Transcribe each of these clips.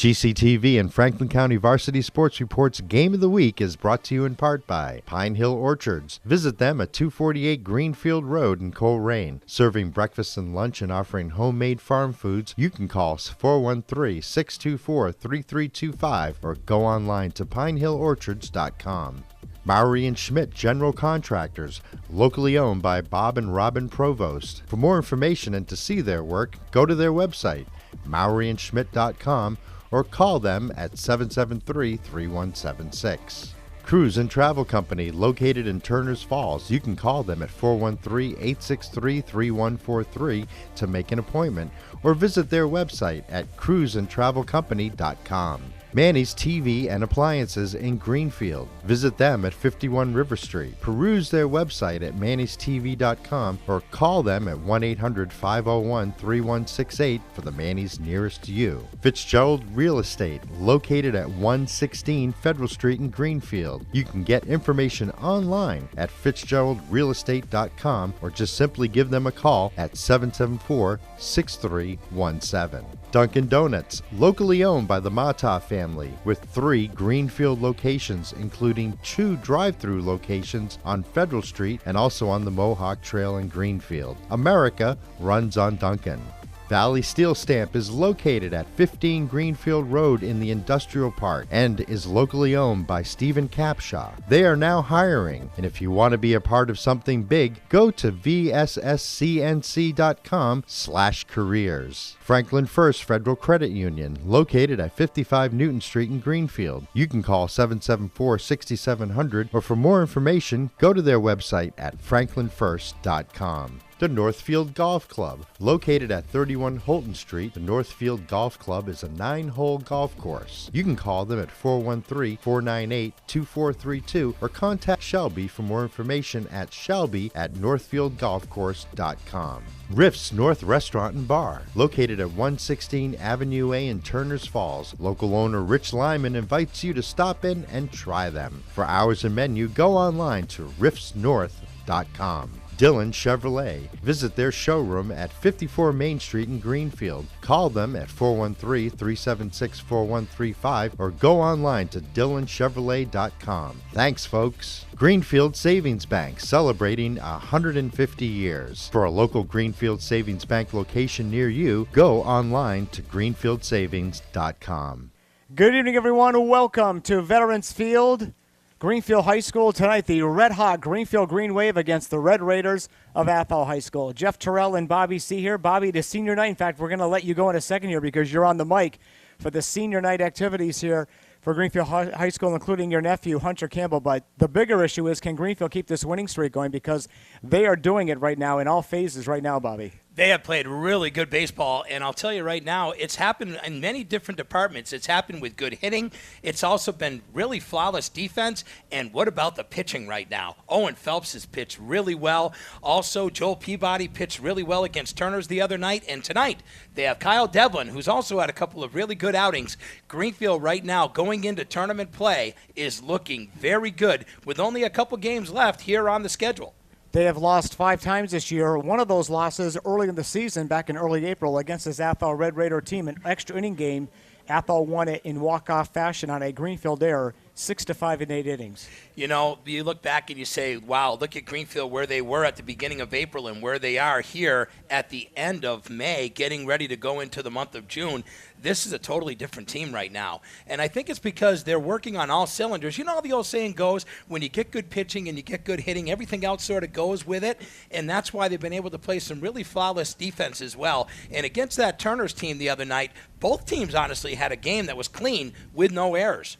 GCTV and Franklin County Varsity Sports Report's Game of the Week is brought to you in part by Pine Hill Orchards. Visit them at 248 Greenfield Road in Coleraine. Serving breakfast and lunch and offering homemade farm foods, you can call 413-624-3325 or go online to pinehillorchards.com. Mowry and Schmidt General Contractors, locally owned by Bob and Robin Provost. For more information and to see their work, go to their website, mowryandschmidt.com, or call them at 773-3176. Cruise and Travel Company, located in Turners Falls. You can call them at 413-863-3143 to make an appointment, or visit their website at cruiseandtravelcompany.com. Manny's TV and Appliances in Greenfield. Visit them at 51 River Street. Peruse their website at mannystv.com or call them at 1-800-501-3168 for the Manny's nearest to you. Fitzgerald Real Estate, located at 116 Federal Street in Greenfield. You can get information online at fitzgeraldrealestate.com or just simply give them a call at 774-6317. Dunkin' Donuts, locally owned by the Mata family, with 3 Greenfield locations, including 2 drive-through locations on Federal Street and also on the Mohawk Trail in Greenfield. America runs on Dunkin'. Valley Steel Stamp is located at 15 Greenfield Road in the Industrial Park and is locally owned by Stephen Capshaw. They are now hiring, and if you want to be a part of something big, go to vsscnc.com/careers. Franklin First Federal Credit Union, located at 55 Newton Street in Greenfield. You can call 774-6700, or for more information, go to their website at franklinfirst.com. The Northfield Golf Club, located at 31 Holton Street. The Northfield Golf Club is a 9-hole golf course. You can call them at 413-498-2432 or contact Shelby for more information at shelby@northfieldgolfcourse.com. Riff's North Restaurant and Bar, located at 116 Avenue A in Turners Falls. Local owner Rich Lyman invites you to stop in and try them. For hours and menu, go online to riffsnorth.com. Dillon Chevrolet. Visit their showroom at 54 Main Street in Greenfield. Call them at 413-376-4135 or go online to dillonchevrolet.com. Thanks, folks. Greenfield Savings Bank, celebrating 150 years. For a local Greenfield Savings Bank location near you, go online to greenfieldsavings.com. Good evening, everyone. Welcome to Veterans Field. Greenfield High School tonight, the red-hot Greenfield Green Wave against the Red Raiders of Athol High School. Jeff Terrell and Bobby C. here. Bobby, it is senior night. In fact, we're going to let you go in a second here because you're on the mic for the senior night activities here for Greenfield High School, including your nephew, Hunter Campbell. But the bigger issue is, can Greenfield keep this winning streak going? Because they are doing it right now in all phases right now, Bobby. They have played really good baseball, and I'll tell you right now, it's happened in many different departments. It's happened with good hitting. It's also been really flawless defense. And what about the pitching right now? Owen Phelps has pitched really well. Also, Joel Peabody pitched really well against Turners the other night. And tonight, they have Kyle Devlin, who's also had a couple of really good outings. Greenfield right now, going into tournament play, is looking very good with only a couple games left here on the schedule. They have lost 5 times this year. One of those losses early in the season, back in early April, against this Athol Red Raider team, an extra inning game. Athol won it in walk-off fashion on a Greenfield error, 6-5 in 8 innings. You know, you look back and you say, wow, look at Greenfield, where they were at the beginning of April and where they are here at the end of May, getting ready to go into the month of June. This is a totally different team right now. And I think it's because they're working on all cylinders. You know how the old saying goes, when you get good pitching and you get good hitting, everything else sort of goes with it. And that's why they've been able to play some really flawless defense as well. And against that Turners team the other night, both teams honestly had a game that was clean with no errors.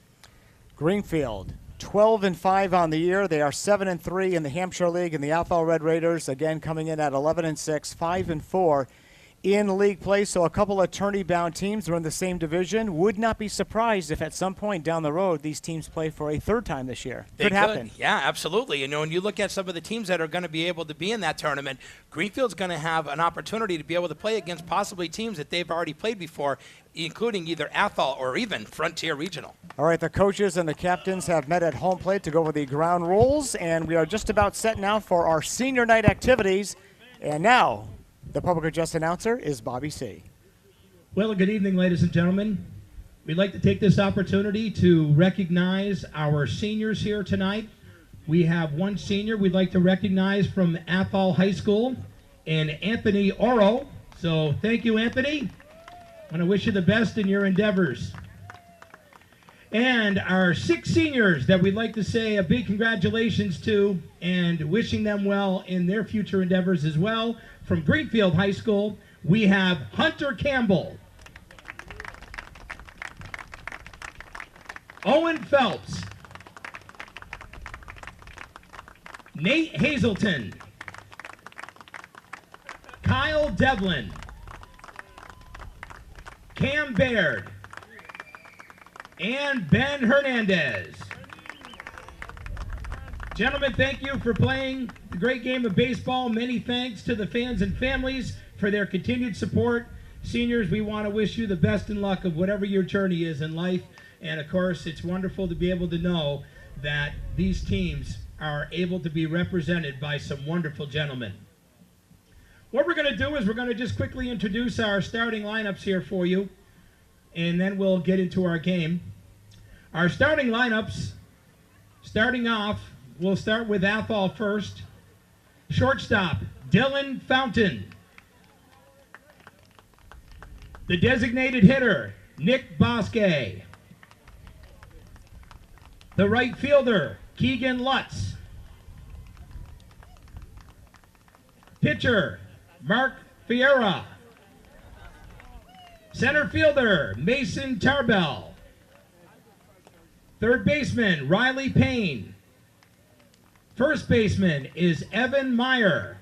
Greenfield, 12-5 on the year. They are 7-3 in the Hampshire League, and the Athol Red Raiders, again, coming in at 11-6, 5-4 in league play. So a couple of tourney-bound teams are in the same division. Would not be surprised if at some point down the road these teams play for a third time this year. Could happen. Yeah, absolutely. You know, when you look at some of the teams that are going to be able to be in that tournament, Greenfield's going to have an opportunity to be able to play against possibly teams that they've already played before, including either Athol or even Frontier Regional. All right, the coaches and the captains have met at home plate to go over the ground rules, and we are just about set now for our senior night activities. And now, the public address announcer is Bobby C. Well, good evening, ladies and gentlemen. We'd like to take this opportunity to recognize our seniors here tonight. We have one senior we'd like to recognize from Athol High School, and Anthony Oro. So thank you, Anthony. I want to wish you the best in your endeavors. And our 6 seniors that we'd like to say a big congratulations to and wishing them well in their future endeavors as well. From Greenfield High School, we have Hunter Campbell, Owen Phelps, Nate Hazelton, Kyle Devlin, Cam Baird, and Ben Hernandez. Gentlemen, thank you for playing the great game of baseball. Many thanks to the fans and families for their continued support. Seniors, we want to wish you the best in luck of whatever your journey is in life. And of course, it's wonderful to be able to know that these teams are able to be represented by some wonderful gentlemen. What we're going to do is we're going to just quickly introduce our starting lineups here for you, and then we'll get into our game. Our starting lineups, starting off, we'll start with Athol first. Shortstop, Dylan Fountain. The designated hitter, Nick Bosque. The right fielder, Keegan Lutz. Pitcher, Mark Fiera. Center fielder, Mason Tarbell. Third baseman, Riley Payne. First baseman is Evan Meyer.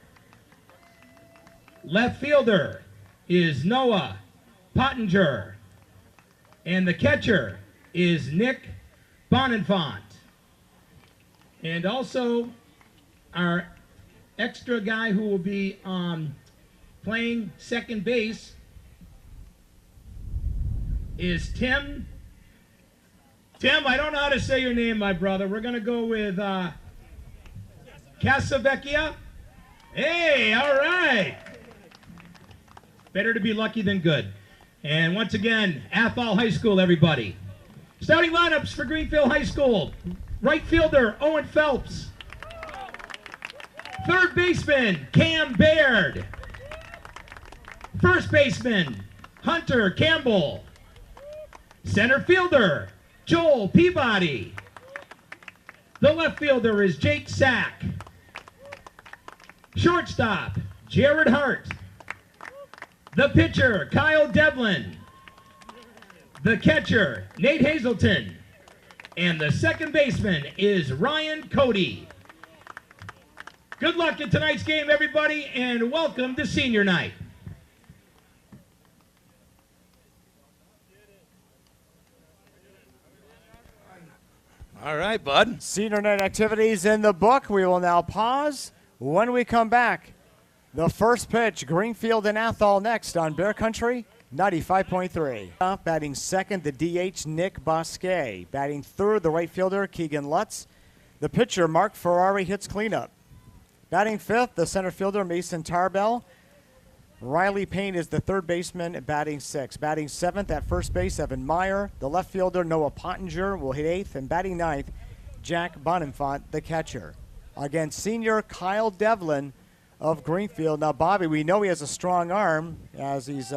Left fielder is Noah Pottinger. And the catcher is Nick Bonenfant. And also our extra guy who will be playing second base is Tim. Tim, I don't know how to say your name, my brother. We're going to go with Casavecchia. Hey, all right. Better to be lucky than good. And once again, Athol High School, everybody. Starting lineups for Greenfield High School. Right fielder, Owen Phelps. Third baseman, Cam Baird. First baseman, Hunter Campbell. Center fielder, Joel Peabody. The left fielder is Jake Sack. Shortstop, Jared Hart. The pitcher, Kyle Devlin. The catcher, Nate Hazelton. And the second baseman is Ryan Cody. Good luck in tonight's game, everybody, and welcome to senior night. All right, bud. Senior night activities in the book. We will now pause. When we come back, the first pitch, Greenfield and Athol next on Bear Country 95.3. Batting second, the DH, Nick Bosque. Batting third, the right fielder, Keegan Lutz. The pitcher, Mark Ferrari, hits cleanup. Batting fifth, the center fielder, Mason Tarbell. Riley Payne is the third baseman, batting sixth. Batting seventh at first base, Evan Meyer. The left fielder, Noah Pottinger, will hit eighth. And batting ninth, Jack Bonenfant, the catcher. Against senior Kyle Devlin of Greenfield. Now, Bobby, we know he has a strong arm as he's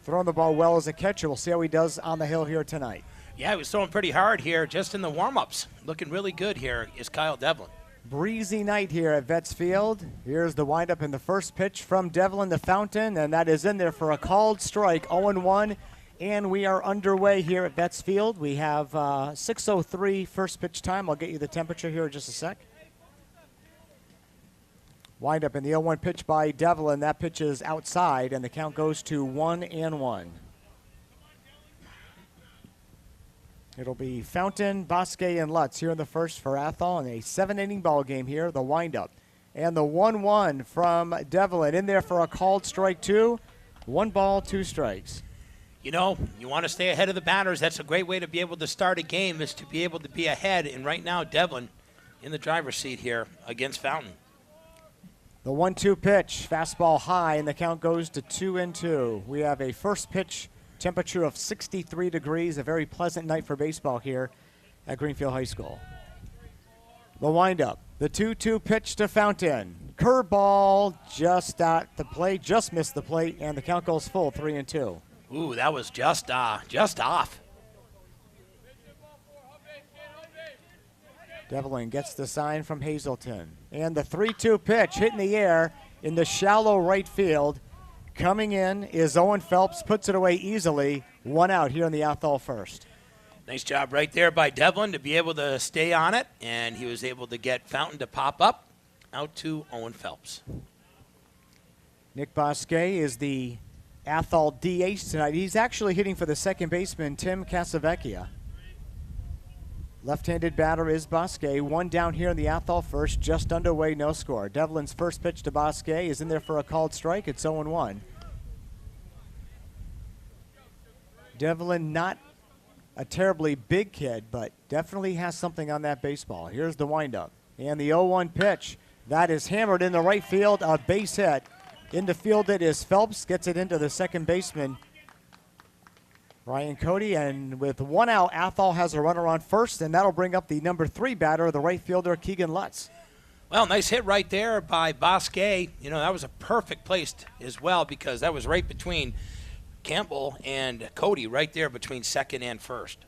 throwing the ball well as a catcher. We'll see how he does on the hill here tonight. Yeah, he was throwing pretty hard here just in the warm-ups. Looking really good here is Kyle Devlin. Breezy night here at Vets Field. Here's the windup in the first pitch from Devlin the Fountain, and that is in there for a called strike, 0-1, and we are underway here at Vets Field. We have 6:03 first pitch time. I'll get you the temperature here in just a sec. Windup in the 0-1 pitch by Devlin. That pitch is outside, and the count goes to 1-1. It'll be Fountain, Bosque, and Lutz here in the first for Athol in a 7-inning ball game here, the windup. And the 1-1 from Devlin in there for a called strike 2. 1 ball, 2 strikes. You know, you want to stay ahead of the batters. That's a great way to be able to start a game, is to be able to be ahead. And right now, Devlin in the driver's seat here against Fountain. The 1-2 pitch, fastball high, and the count goes to 2-2. We have a first pitch Temperature of 63 degrees, a very pleasant night for baseball here at Greenfield High School. The windup, the 2-2 pitch to Fountain. Curveball just at the plate, just missed the plate, and the count goes full, 3-2. Ooh, that was just off. Devlin gets the sign from Hazelton. And the 3-2 pitch hit in the air in the shallow right field. Coming in is Owen Phelps, puts it away easily. 1 out here in the Athol first. Nice job right there by Devlin to be able to stay on it, and he was able to get Fountain to pop up out to Owen Phelps. Nick Bosque is the Athol DH tonight. He's actually hitting for the second baseman, Tim Casavecchia. Left-handed batter is Bosque. 1 down here in the Athol first, just underway, no score. Devlin's first pitch to Bosque is in there for a called strike. It's 0-1. Devlin not a terribly big kid, but definitely has something on that baseball. Here's the windup. And the 0-1 pitch. That is hammered in the right field, a base hit. In the field it is Phelps, gets it into the second baseman, Ryan Cody, and with 1 out, Athol has a runner on first, and that'll bring up the number 3 batter, the right fielder, Keegan Lutz. Well, nice hit right there by Bosque. You know, that was a perfect place as well because that was right between Campbell and Cody, right there between second and first.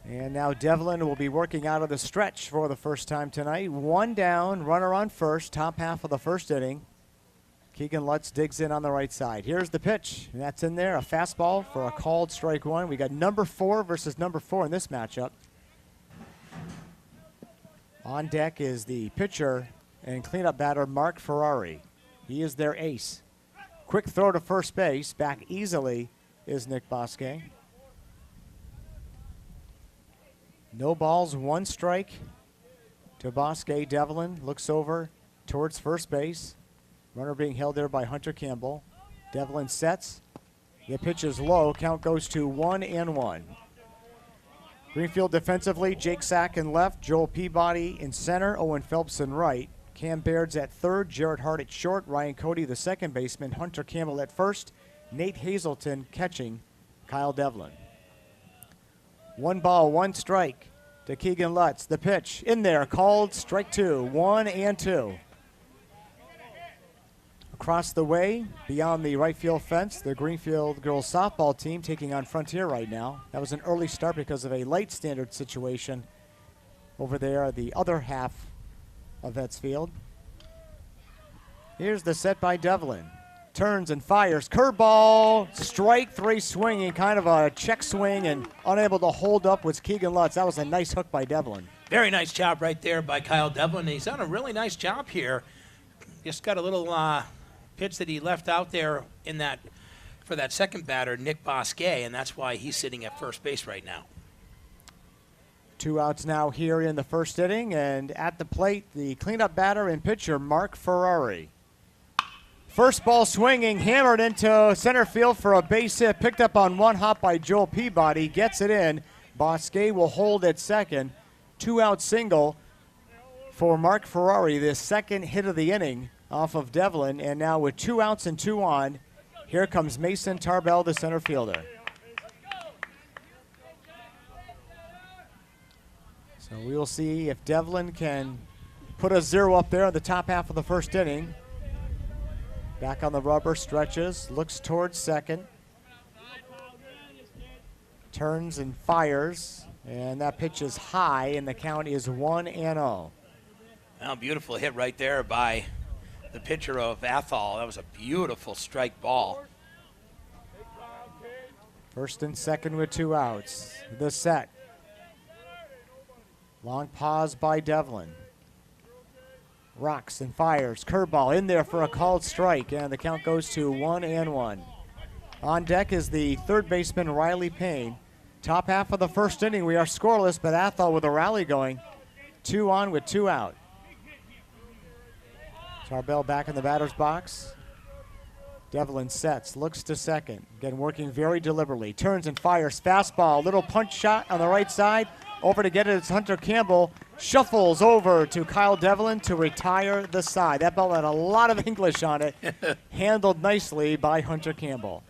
And now Devlin will be working out of the stretch for the first time tonight. 1 down, runner on first, top half of the first inning. Keegan Lutz digs in on the right side. Here's the pitch, and that's in there, a fastball for a called strike 1. We got number 4 versus number 4 in this matchup. On deck is the pitcher and cleanup batter, Mark Ferrari. He is their ace. Quick throw to first base, back easily is Nick Bosque. No balls, 1 strike to Bosque. Devlin looks over towards first base. Runner being held there by Hunter Campbell. Devlin sets. The pitch is low. Count goes to 1-1. Greenfield defensively, Jake Sack in left, Joel Peabody in center, Owen Phelps in right. Cam Baird's at third, Jared Hart at short, Ryan Cody the second baseman, Hunter Campbell at first, Nate Hazelton catching Kyle Devlin. 1 ball, 1 strike to Keegan Lutz. The pitch in there, called strike 2, 1-2. Across the way, beyond the right field fence, the Greenfield girls softball team taking on Frontier right now. That was an early start because of a light standard situation over there, the other half of Vets Field. Here's the set by Devlin. Turns and fires. Curveball, strike 3 swinging, kind of a check swing, and unable to hold up was Keegan Lutz. That was a nice hook by Devlin. Very nice job right there by Kyle Devlin. He's done a really nice job here. Just got a little pitch that he left out there in that for that second batter, Nick Bosque, and that's why he's sitting at first base right now. 2 outs now here in the first inning, and at the plate, the cleanup batter and pitcher, Mark Ferrari. First ball swinging, hammered into center field for a base hit, picked up on 1 hop by Joel Peabody, gets it in. Bosque will hold at second. 2-out single for Mark Ferrari, the second hit of the inning off of Devlin, and now with 2 outs and 2 on, here comes Mason Tarbell, the center fielder. So we will see if Devlin can put a 0 up there in the top half of the first inning. Back on the rubber, stretches, looks towards second. Turns and fires, and that pitch is high, and the count is 1-0. Well, beautiful hit right there by the pitcher of Athol. That was a beautiful strike ball. First and second with 2 outs. The set. Long pause by Devlin. Rocks and fires. Curveball in there for a called strike, and the count goes to 1-1. On deck is the third baseman, Riley Payne. Top half of the first inning, we are scoreless, but Athol with a rally going. 2 on with 2 out. Tarbell back in the batter's box. Devlin sets, looks to second. Again, working very deliberately. Turns and fires. Fastball, little punch shot on the right side. Over to get it, it's Hunter Campbell. Shuffles over to Kyle Devlin to retire the side. That ball had a lot of English on it. Handled nicely by Hunter Campbell.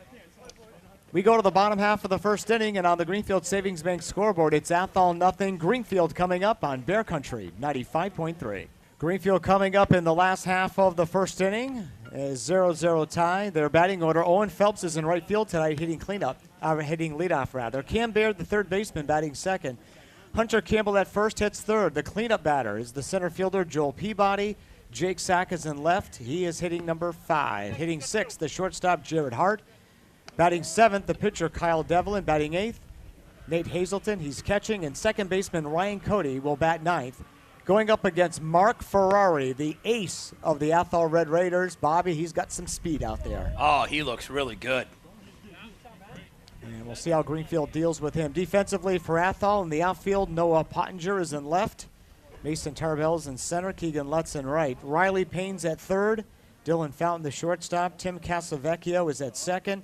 We go to the bottom half of the first inning, and on the Greenfield Savings Bank scoreboard, it's Athol 0, Greenfield coming up on Bear Country 95.3. Greenfield coming up in the last half of the first inning is 0-0 tie. Their batting order, Owen Phelps is in right field tonight, hitting leadoff rather. Cam Baird, the third baseman, batting second. Hunter Campbell at first, hits third. The cleanup batter is the center fielder, Joel Peabody. Jake Sack is in left. He is hitting number 5. Hitting sixth, the shortstop, Jared Hart. Batting seventh, the pitcher, Kyle Devlin. Batting eighth, Nate Hazelton. He's catching, and second baseman Ryan Cody will bat ninth. Going up against Mark Ferrari, the ace of the Athol Red Raiders. Bobby, he's got some speed out there. Oh, he looks really good. And we'll see how Greenfield deals with him. Defensively for Athol in the outfield, Noah Pottinger is in left. Mason Tarbell's in center. Keegan Lutz in right. Riley Payne's at third. Dylan Fountain, the shortstop. Tim Casavecchio is at second.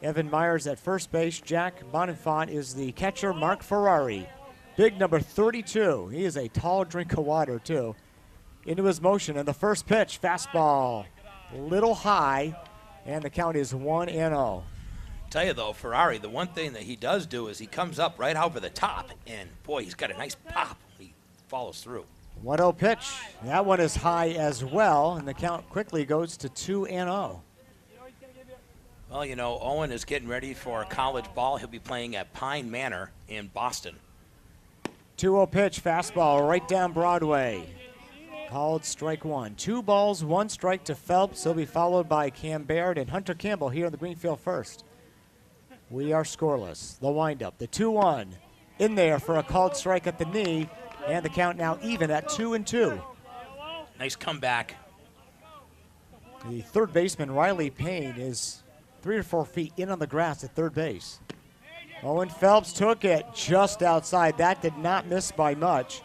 Evan Myers at first base. Jack Bonifant is the catcher. Mark Ferrari, big number 32. He is a tall drink of water, too. Into his motion, and the first pitch, fastball, little high, and the count is 1-0. Tell you, though, Ferrari, the one thing that he does do is he comes up right over the top, and, boy, he's got a nice pop. He follows through. 1-0 pitch. That one is high as well, and the count quickly goes to 2-0. Well, you know, Owen is getting ready for college ball. He'll be playing at Pine Manor in Boston. 2-0 pitch, fastball right down Broadway. Called strike one. 2 balls, 1 strike to Phelps. He'll be followed by Cam Baird and Hunter Campbell here in the Greenfield first. We are scoreless. The windup, the 2-1. In there for a called strike at the knee, and the count now even at 2-2. Nice comeback. The third baseman, Riley Payne, is 3 or 4 feet in on the grass at third base. Owen Phelps took it just outside. That did not miss by much.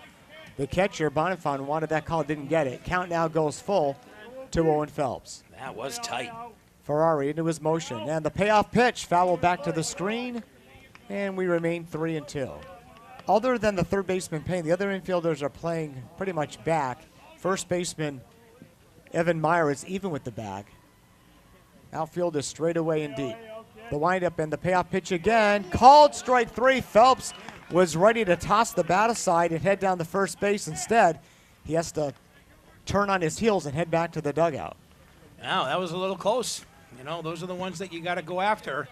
The catcher, Bonifant, wanted that call, didn't get it. Count now goes full to Owen Phelps. That was tight. Ferrari into his motion. And the payoff pitch, foul back to the screen, and we remain 3-2. Other than the third baseman Payne, the other infielders are playing pretty much back. First baseman Evan Meyer is even with the bag. Outfield is straight away and deep. The windup and the payoff pitch again. Called strike 3. Phelps was ready to toss the bat aside and head down the first base. Instead, he has to turn on his heels and head back to the dugout. Wow, that was a little close. You know, those are the ones that you got to go after.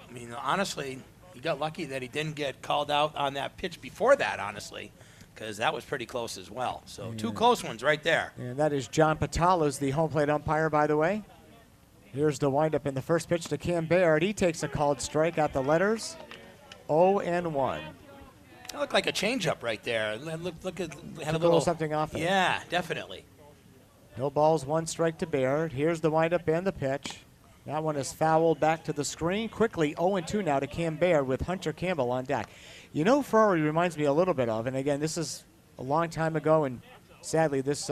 I mean, honestly, he got lucky that he didn't get called out on that pitch before that, honestly, because that was pretty close as well. So 2 close ones right there. And that is John Patala's the home plate umpire, by the way. Here's the windup in the first pitch to Cam Baird. He takes a called strike at the letters. 0-1. That looked like a changeup right there. Look at had a little something off it. Yeah, definitely. No balls, 1 strike to Baird. Here's the windup and the pitch. That one is fouled back to the screen. Quickly 0-2 now to Cam Baird with Hunter Campbell on deck. You know, Ferrari reminds me a little bit of, and again, this is a long time ago, and sadly, this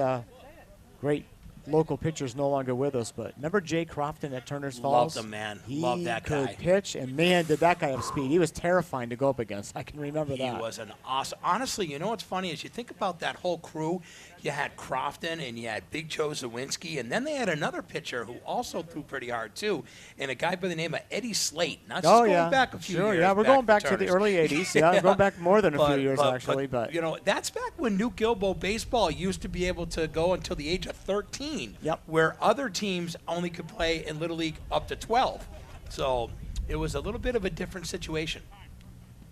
great local pitcher is no longer with us, but remember Jay Crofton at Turner's Falls? Loved him, man. He Loved that guy. could pitch, and man, did that guy have speed. He was terrifying to go up against. I can remember that. He was an awesome. Honestly, you know what's funny is you think about that whole crew. You had Crofton and you had Big Joe Zawinski, and then they had another pitcher who also threw pretty hard too, and a guy by the name of Eddie Slate. Not just going back a few years. Yeah, we're going back to the early 80s. Yeah, we're going back more than a few years, actually. But you know, that's back when New Gilbo baseball used to be able to go until the age of 13. Yep. Where other teams only could play in Little League up to 12. So it was a little bit of a different situation.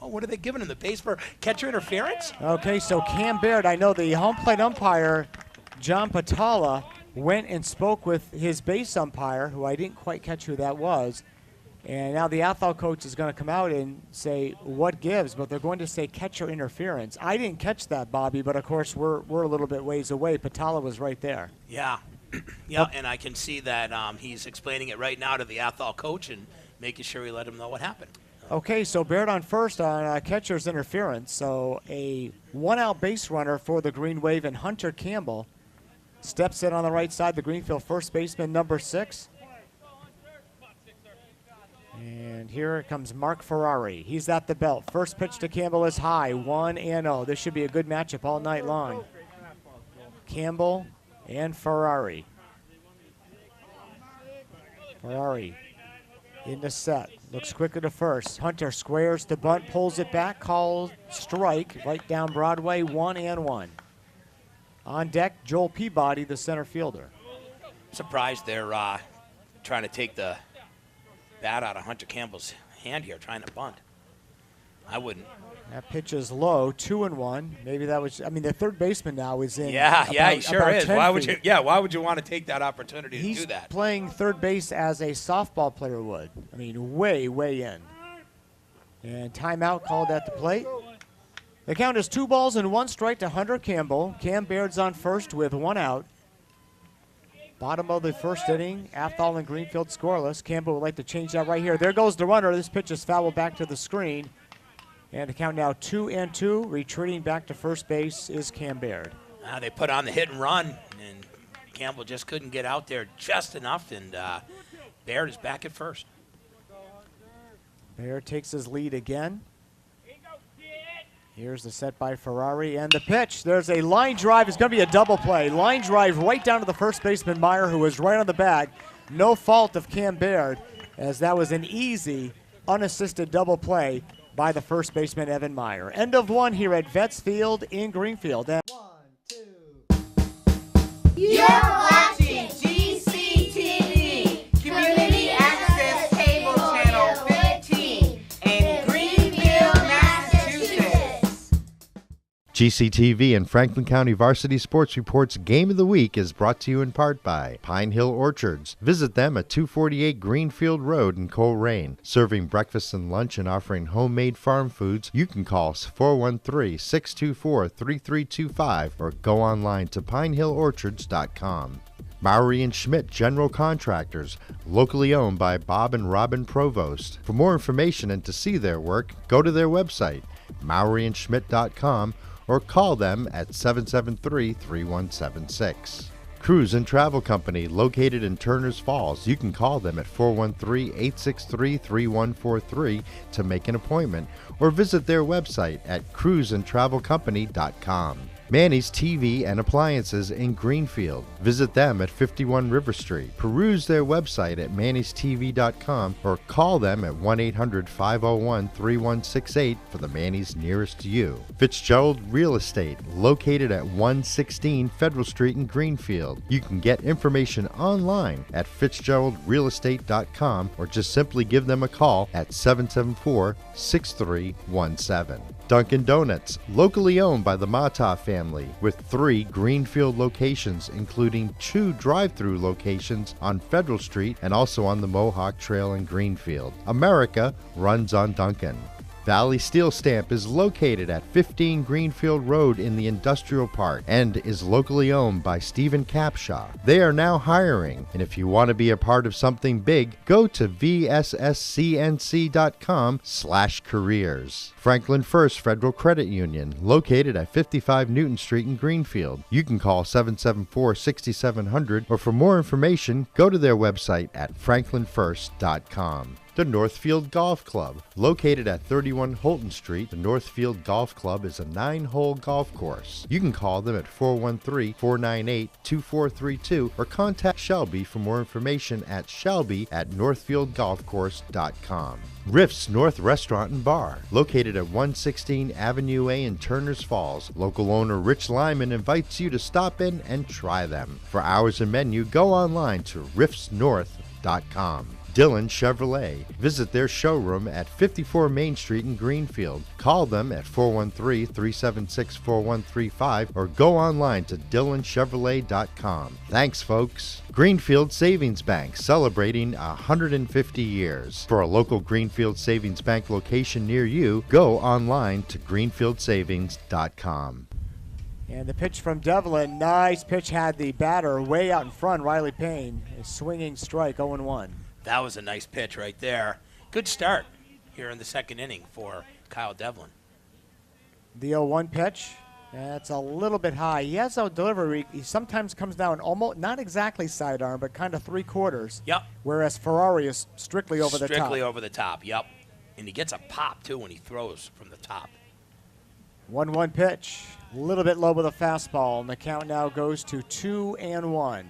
Oh, what are they giving him? The base for catcher interference? Okay, so Cam Baird, I know the home plate umpire, John Patala, went and spoke with his base umpire, who I didn't quite catch who that was. And now the Athol coach is going to come out and say what gives, but they're going to say catcher interference. I didn't catch that, Bobby, but of course we're a little bit ways away. Patala was right there. Yeah. Yeah, and I can see that he's explaining it right now to the Athol coach and making sure he let him know what happened. Okay, so Baird on first on catcher's interference. So a 1-out base runner for the Green Wave, and Hunter Campbell steps in on the right side, the Greenfield first baseman, number 6. And here comes Mark Ferrari. He's at the belt. First pitch to Campbell is high, 1-0. This should be a good matchup all night long. Campbell and Ferrari. Ferrari in the set. Looks quicker to first. Hunter squares to bunt, pulls it back, called strike right down Broadway, 1-1. On deck, Joel Peabody, the center fielder. Surprised they're trying to take the bat out of Hunter Campbell's hand here, trying to bunt. I wouldn't. That pitch is low, 2-1. Maybe that was, I mean, the third baseman now is in. Yeah, he sure is. Why would feet. you? Yeah, why would you want to take that opportunity to do that? He's playing third base as a softball player would. I mean, way in. And timeout called at the plate. The count is 2-1 to Hunter Campbell. Cam Baird's on first with 1 out. Bottom of the first inning, Athol and Greenfield scoreless. Campbell would like to change that right here. There goes the runner. This pitch is fouled back to the screen. And the count now 2-2. Retreating back to first base is Cam Baird. They put on the hit and run, and Campbell just couldn't get out there just enough, and Baird is back at first. Baird takes his lead again. Here's the set by Ferrari and the pitch. There's a line drive. It's going to be a double play. Line drive right down to the first baseman, Meyer, who was right on the bag. No fault of Cam Baird, as that was an easy, unassisted double play by the first baseman, Evan Meyer. End of 1 here at Vets Field in Greenfield. 1, 2. You're watching GCTV, Community Access Cable Channel 15 in Greenfield, Massachusetts. GCTV and Franklin County Varsity Sports Report's Game of the Week is brought to you in part by Pine Hill Orchards. Visit them at 248 Greenfield Road in Coleraine. Serving breakfast and lunch and offering homemade farm foods, you can call 413-624-3325 or go online to pinehillorchards.com. Mowry and Schmidt General Contractors, locally owned by Bob and Robin Provost. For more information and to see their work, go to their website, mowryandschmidt.com, or call them at 773-3176. Cruise and Travel Company, located in Turner's Falls. You can call them at 413-863-3143 to make an appointment, or visit their website at cruiseandtravelcompany.com. Manny's TV and Appliances in Greenfield. Visit them at 51 River Street. Peruse their website at mannystv.com or call them at 1-800-501-3168 for the Manny's nearest to you. Fitzgerald Real Estate, located at 116 Federal Street in Greenfield. You can get information online at fitzgeraldrealestate.com or just simply give them a call at 774-6317. Dunkin' Donuts, locally owned by the Mata family, with 3 Greenfield locations, including 2 drive-through locations on Federal Street and also on the Mohawk Trail in Greenfield. America runs on Dunkin'. Valley Steel Stamp is located at 15 Greenfield Road in the Industrial Park and is locally owned by Stephen Capshaw. They are now hiring, and if you want to be a part of something big, go to vsscnc.com/careers. Franklin First Federal Credit Union, located at 55 Newton Street in Greenfield. You can call 774-6700, or for more information, go to their website at franklinfirst.com. The Northfield Golf Club, located at 31 Holton Street. The Northfield Golf Club is a 9-hole golf course. You can call them at 413-498-2432 or contact Shelby for more information at shelby@northfieldgolfcourse.com. Riff's North Restaurant and Bar, located at 116 Avenue A in Turners Falls. Local owner Rich Lyman invites you to stop in and try them. For hours and menu, go online to riffsnorth.com. Dillon Chevrolet. Visit their showroom at 54 Main Street in Greenfield. Call them at 413-376-4135 or go online to dillonchevrolet.com. Thanks, folks. Greenfield Savings Bank, celebrating 150 years. For a local Greenfield Savings Bank location near you, go online to greenfieldsavings.com. And the pitch from Devlin, nice pitch, had the batter way out in front, Riley Payne. A swinging strike, 0-1. That was a nice pitch right there. Good start here in the second inning for Kyle Devlin. The 0-1 pitch, that's a little bit high. He has a delivery. He sometimes comes down almost, not exactly sidearm, but kind of 3/4. Yep. Whereas Ferrari is strictly over the top. Strictly over the top, yep. And he gets a pop, too, when he throws from the top. 1-1 pitch, a little bit low with a fastball, and the count now goes to 2-1.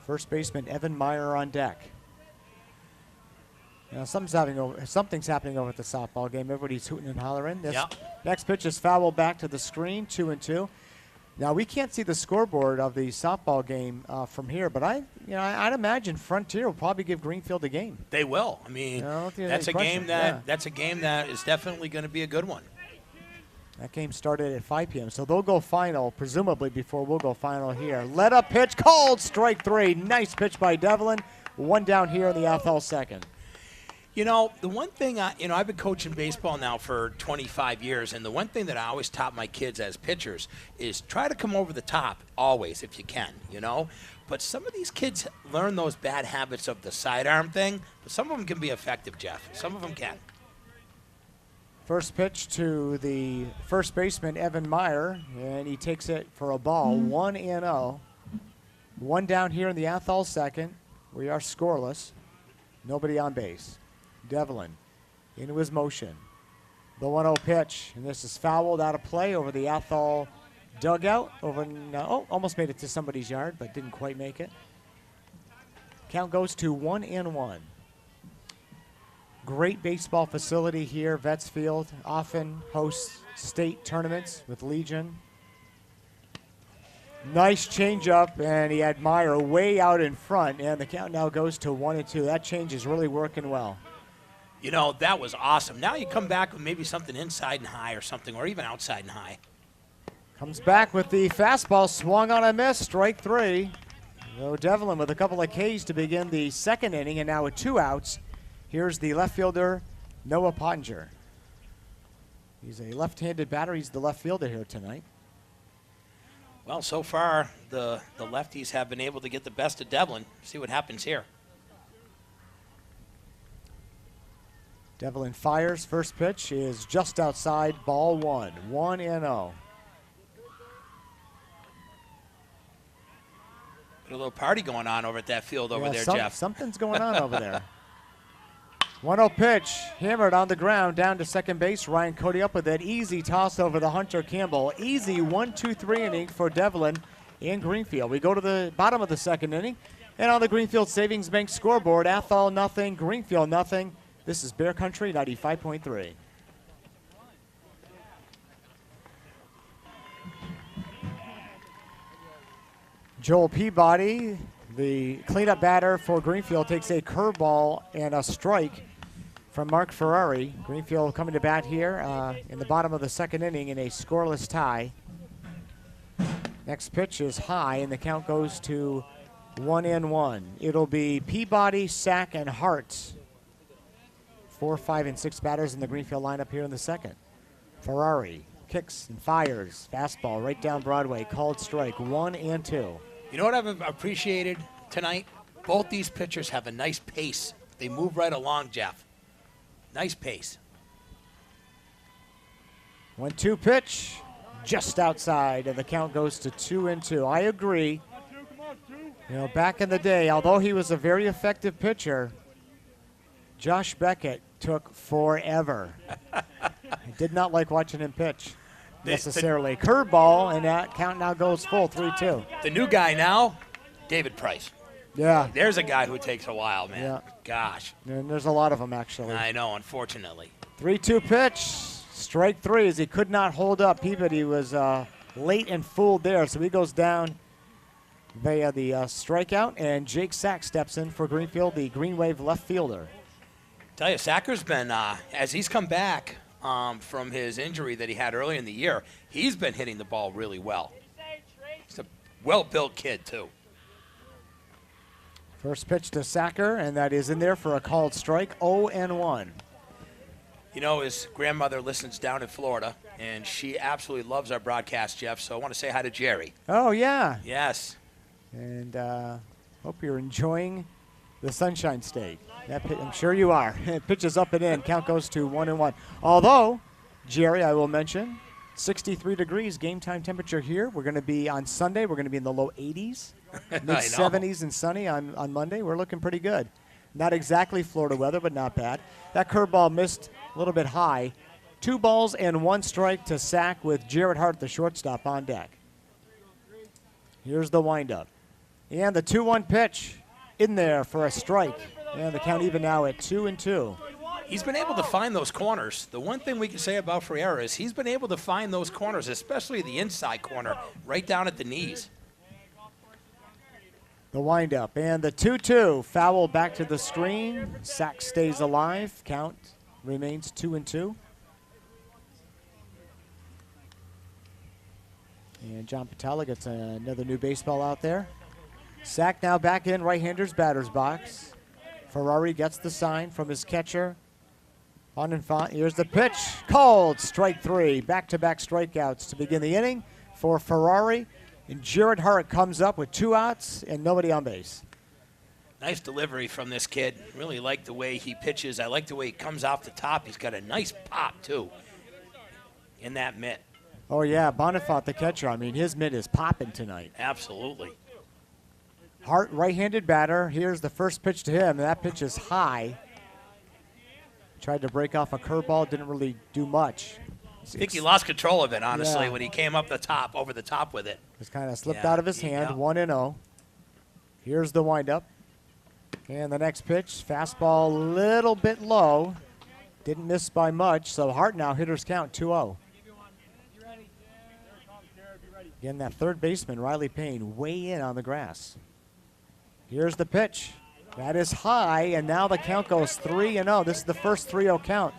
First baseman Evan Meyer on deck. Something's happening over at the softball game. Everybody's hooting and hollering. This Yep. next pitch is foul back to the screen, 2-2. Now we can't see the scoreboard of the softball game from here, but I'd imagine Frontier will probably give Greenfield a game. They will. I mean, that's a game that is definitely going to be a good one. That game started at 5 p.m., so they'll go final, presumably, before we'll go final here. Let up pitch, called, strike 3. Nice pitch by Devlin. One down here in the Athol second. You know, the one thing, I've been coaching baseball now for 25 years, and the one thing that I always taught my kids as pitchers is try to come over the top always if you can, But some of these kids learn those bad habits of the sidearm thing, but some of them can be effective, Jeff. Some of them can. First pitch to the first baseman, Evan Meyer, and he takes it for a ball, 1-0. One down here in the Athol second. We are scoreless. Nobody on base. Devlin into his motion. The 1-0 pitch, and this is fouled out of play over the Athol dugout. Almost made it to somebody's yard, but didn't quite make it. Count goes to 1-1. Great baseball facility here, Vets Field. Often hosts state tournaments with Legion. Nice changeup, and he had Meyer way out in front, and the count now goes to 1-2. That change is really working well. That was awesome. Now you come back with maybe something inside and high or something, or even outside and high. Comes back with the fastball, swung on a miss, strike 3. Devlin with a couple of Ks to begin the second inning, and now with 2 outs. Here's the left fielder, Noah Pottinger. He's a left-handed batter. He's the left fielder here tonight. Well, so far, the lefties have been able to get the best of Devlin. See what happens here. Devlin fires. First pitch is just outside, ball 1. 1-0. A little party going on over at that field over there, Jeff. Something's going on over there. 1-0 pitch, hammered on the ground, down to second base. Ryan Cody up with that easy toss over the Hunter Campbell. Easy 1-2-3 inning for Devlin in Greenfield. We go to the bottom of the second inning, and on the Greenfield Savings Bank scoreboard, Athol nothing, Greenfield nothing. This is Bear Country 95.3. Joel Peabody, the cleanup batter for Greenfield, takes a curveball and a strike from Mark Ferrari. Greenfield coming to bat here in the bottom of the second inning in a scoreless tie. Next pitch is high, and the count goes to 1-1. It'll be Peabody, Sack, and Hart. 4, 5, and 6 batters in the Greenfield lineup here in the second. Ferrari kicks and fires. Fastball right down Broadway. Called strike. 1-2. You know what I've appreciated tonight? Both these pitchers have a nice pace. They move right along, Jeff. Nice pace. 1-2 pitch. Just outside, and the count goes to 2-2. I agree. Back in the day, although he was a very effective pitcher, Josh Beckett took forever. I did not like watching him pitch necessarily. Curveball, and that count now goes full, 3-2. The new guy now, David Price. Yeah. There's a guy who takes a while, man. Yeah. Gosh. And there's a lot of them, actually. I know, unfortunately. 3-2 pitch. Strike 3 as he could not hold up. Peabody was late and fooled there, so he goes down via the strikeout, and Jake Sack steps in for Greenfield, the Green Wave left fielder. Tell you, Sacker's been, as he's come back from his injury that he had earlier in the year, he's been hitting the ball really well. He's a well-built kid, too. First pitch to Sacker, and that is in there for a called strike, 0-1. His grandmother listens down in Florida, and she absolutely loves our broadcast, Jeff, so I want to say hi to Jerry. Oh, yeah. Yes. And hope you're enjoying the Sunshine State. I'm sure you are. Pitches up and in. Count goes to 1-1. Although, Jerry, I will mention, 63 degrees game time temperature here. We're going to be on Sunday. We're going to be in the low 80s, mid-70s and sunny on Monday. We're looking pretty good. Not exactly Florida weather, but not bad. That curveball missed a little bit high. 2 balls and 1 strike to Sack with Jared Hart, the shortstop, on deck. Here's the windup. And the 2-1 pitch in there for a strike. And the count even now at 2-2. He's been able to find those corners. The one thing we can say about Ferreira is he's been able to find those corners, especially the inside corner, right down at the knees. The windup and the 2-2. Foul back to the screen. Sack stays alive. Count remains 2-2. And John Patella gets another new baseball out there. Sack now back in right-hander's batter's box. Ferrari gets the sign from his catcher. On and front. Here's the pitch. Called. Strike 3. Back-to-back strikeouts to begin the inning for Ferrari. And Jared Hart comes up with 2 outs and nobody on base. Nice delivery from this kid. Really like the way he pitches. I like the way he comes off the top. He's got a nice pop, too, in that mitt. Oh, yeah. Bonifant, the catcher. I mean, his mitt is popping tonight. Absolutely. Hart, right-handed batter. Here's the first pitch to him. That pitch is high. Tried to break off a curveball. Didn't really do much. I think he lost control of it, honestly, Yeah. when he came up the top, over the top with it. Just kind of slipped Yeah, out of his hand. yeah. 1-0. Here's the windup. And the next pitch, fastball a little bit low. Didn't miss by much, so Hart now hitters count 2-0. Again, that third baseman, Riley Payne, way in on the grass. Here's the pitch. That is high, and now the count goes 3-0. This is the first 3-0 count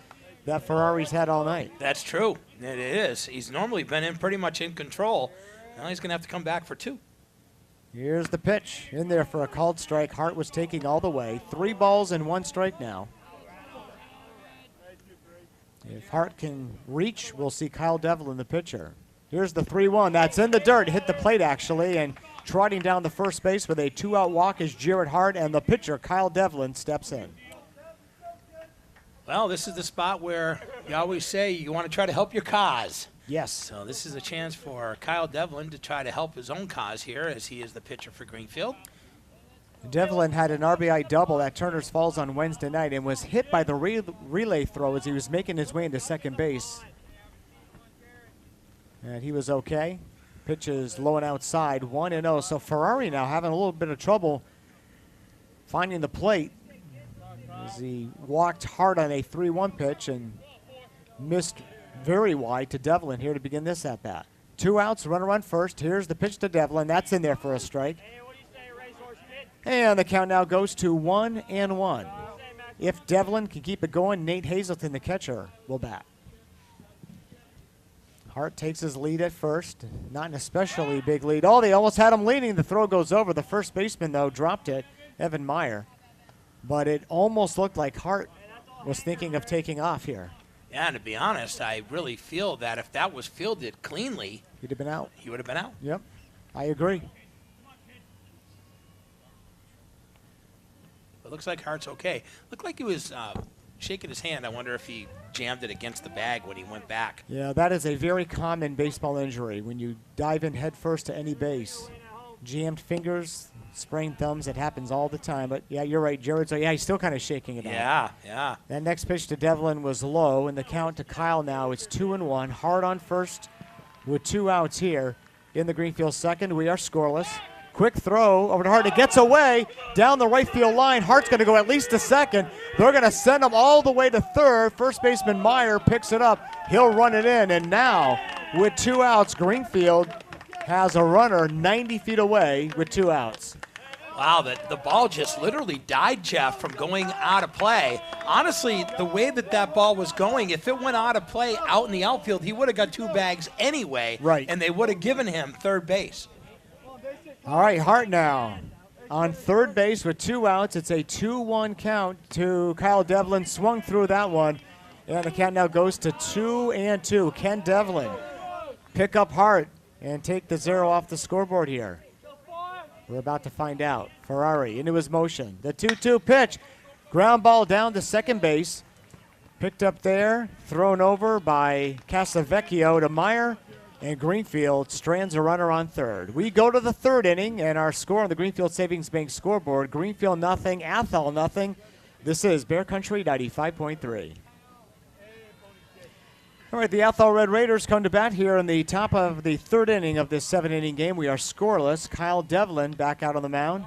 that Ferrari's had all night. That's true. It is. He's normally been in pretty much in control. Now he's going to have to come back for 2. Here's the pitch. In there for a called strike. Hart was taking all the way. 3 balls and 1 strike now. If Hart can reach, we'll see Kyle Devlin, the pitcher. Here's the 3-1. That's in the dirt. Hit the plate, actually, and trotting down the first base with a 2-out walk is Jared Hart, and the pitcher, Kyle Devlin, steps in. Well, this is the spot where you always say you want to try to help your cause. Yes. So this is a chance for Kyle Devlin to try to help his own cause here, as he is the pitcher for Greenfield. Devlin had an RBI double at Turner's Falls on Wednesday night and was hit by the relay throw as he was making his way into second base. And he was okay. Pitch is low and outside, 1-0. So Ferrari now having a little bit of trouble finding the plate as he walked hard on a 3-1 pitch and missed very wide to Devlin here to begin this at-bat. 2 outs, runner on first. Here's the pitch to Devlin. That's in there for a strike. And the count now goes to 1-1. If Devlin can keep it going, Nate Hazelton, the catcher, will bat. Hart takes his lead at first. Not an especially big lead. Oh, they almost had him leading. The throw goes over. The first baseman, though, dropped it, Evan Meyer. But it almost looked like Hart was thinking of taking off here. Yeah, and to be honest, I really feel that if that was fielded cleanly, He'd have been out. he would have been out. Yep, I agree. It looks like Hart's okay. Looked like he was shaking his hand. I wonder if he jammed it against the bag when he went back. Yeah, that is a very common baseball injury when you dive in head first to any base. Jammed fingers, sprained thumbs, it happens all the time. But, yeah, you're right, Jared. So, yeah, he's still kind of shaking it out. Yeah. That next pitch to Devlin was low, and the count to Kyle now is 2-1. Hard on first with 2 outs here in the Greenfield second. We are scoreless. Quick throw over to Hart. It gets away down the right field line. Hart's going to go at least to second. They're going to send him all the way to third. First baseman Meyer picks it up. He'll run it in. And now, with 2 outs, Greenfield has a runner 90 feet away with 2 outs. Wow, the ball just literally died, Jeff, from going out of play. Honestly, the way that ball was going, if it went out of play out in the outfield, he would have got 2 bags anyway. Right. And they would have given him third base. All right, Hart now on third base with 2 outs. It's a 2-1 count to Kyle Devlin. Swung through that one. And the count now goes to 2-2. Ken Devlin pick up Hart and take the 0 off the scoreboard here. We're about to find out. Ferrari into his motion. The 2-2 pitch. Ground ball down to second base. Picked up there. Thrown over by Casavecchio to Meyer. And Greenfield strands a runner on third. We go to the third inning, and our score on the Greenfield Savings Bank scoreboard, Greenfield nothing, Athol nothing. This is Bear Country 95.3. All right, the Athol Red Raiders come to bat here in the top of the third inning of this 7-inning game. We are scoreless. Kyle Devlin back out on the mound.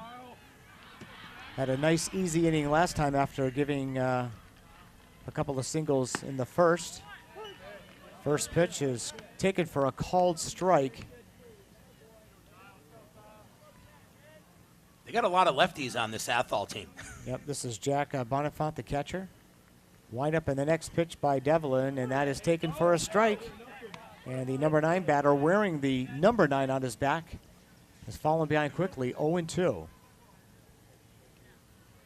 Had a nice, easy inning last time after giving a couple of singles in the first. First pitch is taken for a called strike. They got a lot of lefties on this Athol team. Yep, this is Jack Bonifant, the catcher. Wind up in the next pitch by Devlin, and that is taken for a strike. And the number 9 batter, wearing the number 9 on his back, has fallen behind quickly, 0-2.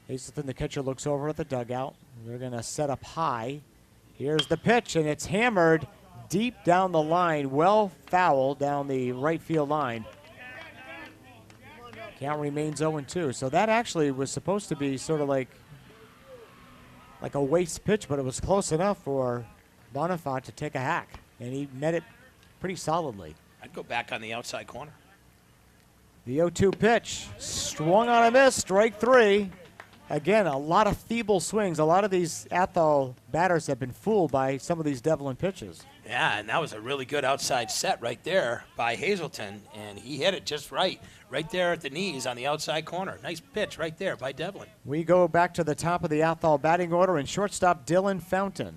Hazelton, the catcher, looks over at the dugout. They're going to set up high. Here's the pitch, and it's hammered deep down the line, well foul down the right field line. Count remains 0-2. So that actually was supposed to be sort of like a waste pitch, but it was close enough for Bonifant to take a hack, and he met it pretty solidly. I'd go back on the outside corner. The 0-2 pitch, swung on a miss, strike 3. Again, a lot of feeble swings. A lot of these Athol batters have been fooled by some of these Devlin pitches. Yeah, and that was a really good outside set right there by Hazelton, and he hit it just right there at the knees on the outside corner. Nice pitch right there by Devlin. We go back to the top of the Athol batting order, and shortstop Dylan Fountain.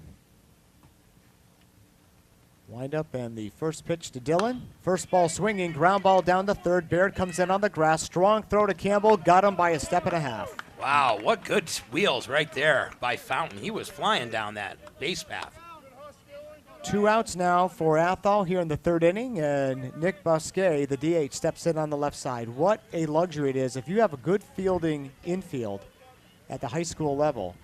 Wind up, and the first pitch to Dylan. First ball swinging, ground ball down the third. Baird comes in on the grass. Strong throw to Campbell, got him by a step and a half. Wow, what good wheels right there by Fountain. He was flying down that base path. 2 outs now for Athol here in the third inning, and Nick Bosquet, the DH, steps in on the left side. What a luxury it is if you have a good fielding infield at the high school level.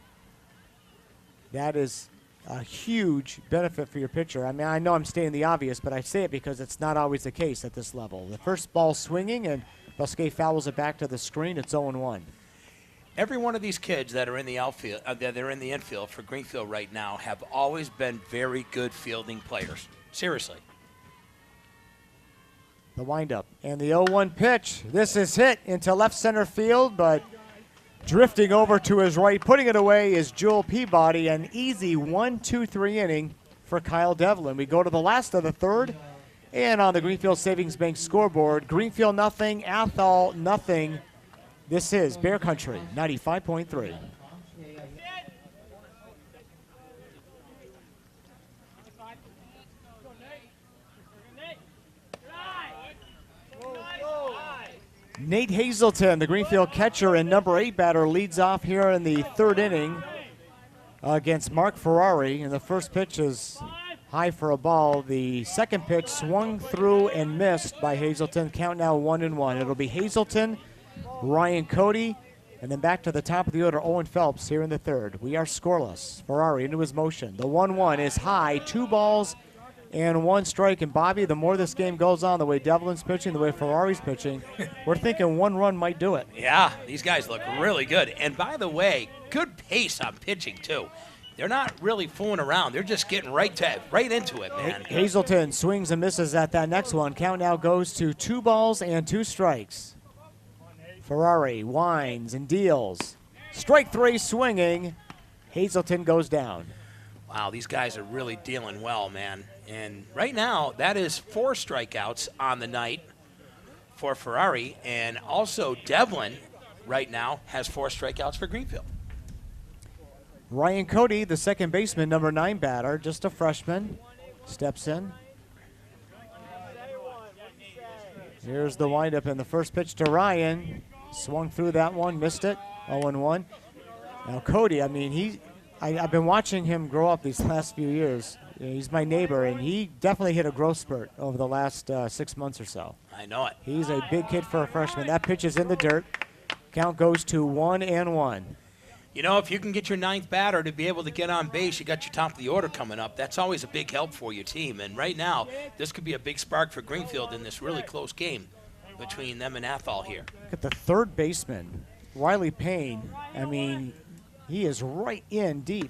That is a huge benefit for your pitcher. I mean, I know I'm stating the obvious, but I say it because it's not always the case at this level. The first ball swinging, and Bosquet fouls it back to the screen. It's 0-1. Every one of these kids that are in the outfield, that are in the infield for Greenfield right now, have always been very good fielding players. Seriously. The windup and the 0-1 pitch. This is hit into left center field, but drifting over to his right, putting it away is Joel Peabody. An easy 1-2-3 inning for Kyle Devlin. We go to the last of the third, and on the Greenfield Savings Bank scoreboard, Greenfield nothing, Athol nothing. This is Bear Country 95.3. Nate Hazelton, the Greenfield catcher and number 8 batter, leads off here in the third inning against Mark Ferrari. And the first pitch is high for a ball. The second pitch swung through and missed by Hazelton. Count now 1-1. It'll be Hazelton, Ryan Cody, and then back to the top of the order, Owen Phelps here in the third. We are scoreless. Ferrari into his motion. The 1-1 is high, 2 balls and 1 strike. And Bobby, the more this game goes on, the way Devlin's pitching, the way Ferrari's pitching, we're thinking 1 run might do it. Yeah, these guys look really good. And by the way, good pace on pitching too. They're not really fooling around. They're just getting right into it, man. Hazelton swings and misses at that next one. Count now goes to 2 balls and 2 strikes. Ferrari winds and deals. Strike 3 swinging. Hazelton goes down. Wow, these guys are really dealing well, man. And right now, that is 4 strikeouts on the night for Ferrari. And also Devlin right now has 4 strikeouts for Greenfield. Ryan Cody, the second baseman, number 9 batter, just a freshman, steps in. Here's the windup and the first pitch to Ryan. Swung through that one, missed it, 0-1. Now Cody, I mean, I've been watching him grow up these last few years. He's my neighbor, and he definitely hit a growth spurt over the last 6 months or so. I know it. He's a big kid for a freshman. That pitch is in the dirt. Count goes to 1-1. You know, if you can get your 9th batter to be able to get on base, you got your top of the order coming up. That's always a big help for your team. And right now, this could be a big spark for Greenfield in this really close game between them and Athol here. Look at the third baseman, Riley Payne. I mean, he is right in deep,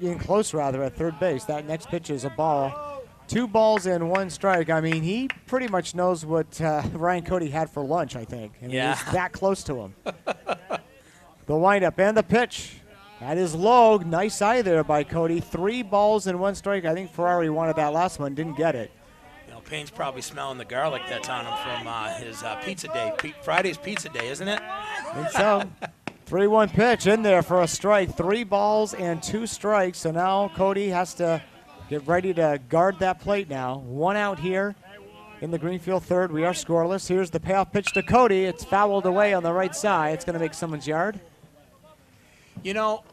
in close rather, at third base. That next pitch is a ball. 2 balls and 1 strike. I mean, he pretty much knows what Ryan Cody had for lunch, I think. I mean, yeah. He's that close to him. The windup and the pitch. That is low. Nice eye there by Cody. 3 balls and 1 strike. I think Ferrari wanted that last one, didn't get it. You know, Payne's probably smelling the garlic that's on him from his pizza day. Friday's pizza day, isn't it? think so. 3-1 pitch in there for a strike. 3 balls and 2 strikes. So now Cody has to get ready to guard that plate now. 1 out here in the Greenfield third. We are scoreless. Here's the payoff pitch to Cody. It's fouled away on the right side. It's going to make someone's yard. You know,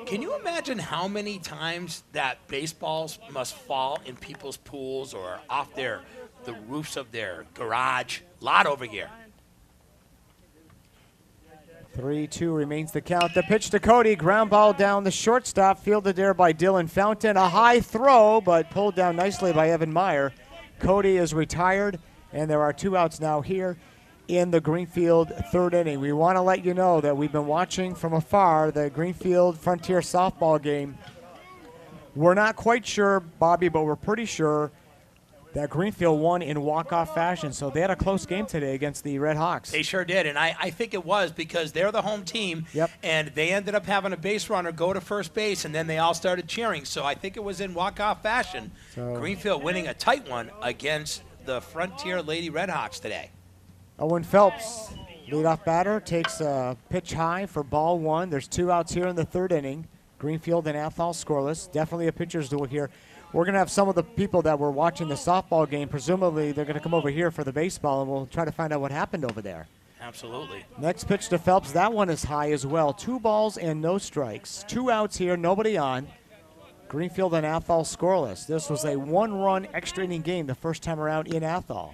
can you imagine how many times that baseballs must fall in people's pools or off the roofs of their garage? A lot over here. 3-2 remains the count. The pitch to Cody. Ground ball down the shortstop. Fielded there by Dylan Fountain. A high throw, but pulled down nicely by Evan Meyer. Cody is retired, and there are 2 outs now here in the Greenfield third inning. We want to let you know that we've been watching from afar the Greenfield Frontier softball game. We're not quite sure, Bobby, but we're pretty sure that Greenfield won in walk-off fashion. So they had a close game today against the Red Hawks. They sure did, and I think it was because they're the home team, Yep. and they ended up having a base runner go to first base, and then they all started cheering. So I think it was in walk-off fashion. So Greenfield winning a tight one against the Frontier Lady Red Hawks today. Owen Phelps, leadoff batter, takes a pitch high for ball 1. There's 2 outs here in the third inning. Greenfield and Athol scoreless. Definitely a pitcher's duel here. We're going to have some of the people that were watching the softball game, presumably they're going to come over here for the baseball, and we'll try to find out what happened over there. Absolutely. Next pitch to Phelps. That one is high as well. 2 balls and no strikes. 2 outs here, nobody on. Greenfield and Athol scoreless. This was a 1-run extra inning game the first time around in Athol.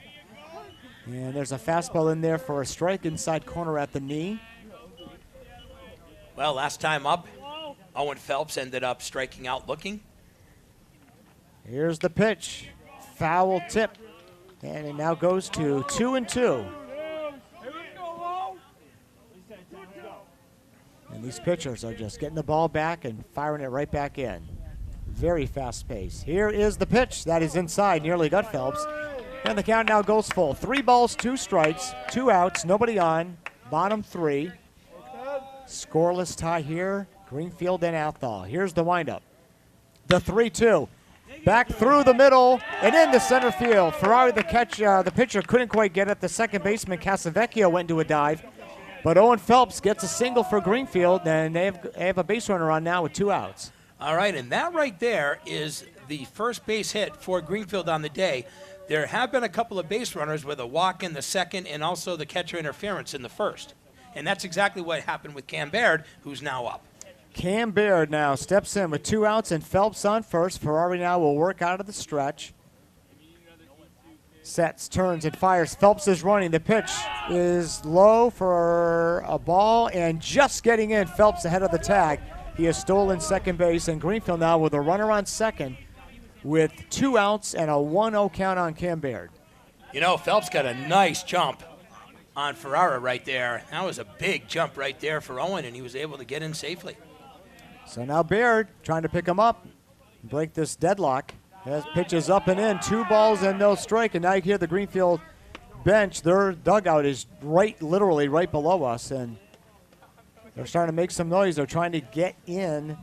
And there's a fastball in there for a strike inside corner at the knee. Well, last time up, Owen Phelps ended up striking out looking. Here's the pitch. Foul tip. And it now goes to 2-2. And these pitchers are just getting the ball back and firing it right back in. Very fast pace. Here is the pitch. That is inside. Nearly got Phelps. And the count now goes full. 3 balls, 2 strikes, 2 outs, nobody on. Bottom 3. Scoreless tie here. Greenfield and Athol. Here's the windup. The 3-2. Back through the middle and into center field. Ferrari, the pitcher, couldn't quite get it. The second baseman, Casavecchio, went into a dive. But Owen Phelps gets a single for Greenfield, and they have a base runner on now with 2 outs. All right, and that right there is the first base hit for Greenfield on the day. There have been a couple of base runners with a walk in the second and also the catcher interference in the first. And that's exactly what happened with Cam Baird, who's now up. Cam Baird now steps in with 2 outs and Phelps on first. Ferrari now will work out of the stretch. Sets, turns, and fires. Phelps is running. The pitch is low for a ball and just getting in. Phelps ahead of the tag. He has stolen second base, and Greenfield now with a runner on second with 2 outs and a 1-0 count on Cam Baird. You know, Phelps got a nice jump on Ferrara right there. That was a big jump right there for Owen, and he was able to get in safely. So now Baird trying to pick him up, break this deadlock. As pitches up and in, 2 balls and no strike, and now you hear the Greenfield bench. Their dugout is literally right below us, and they're starting to make some noise. They're trying to get in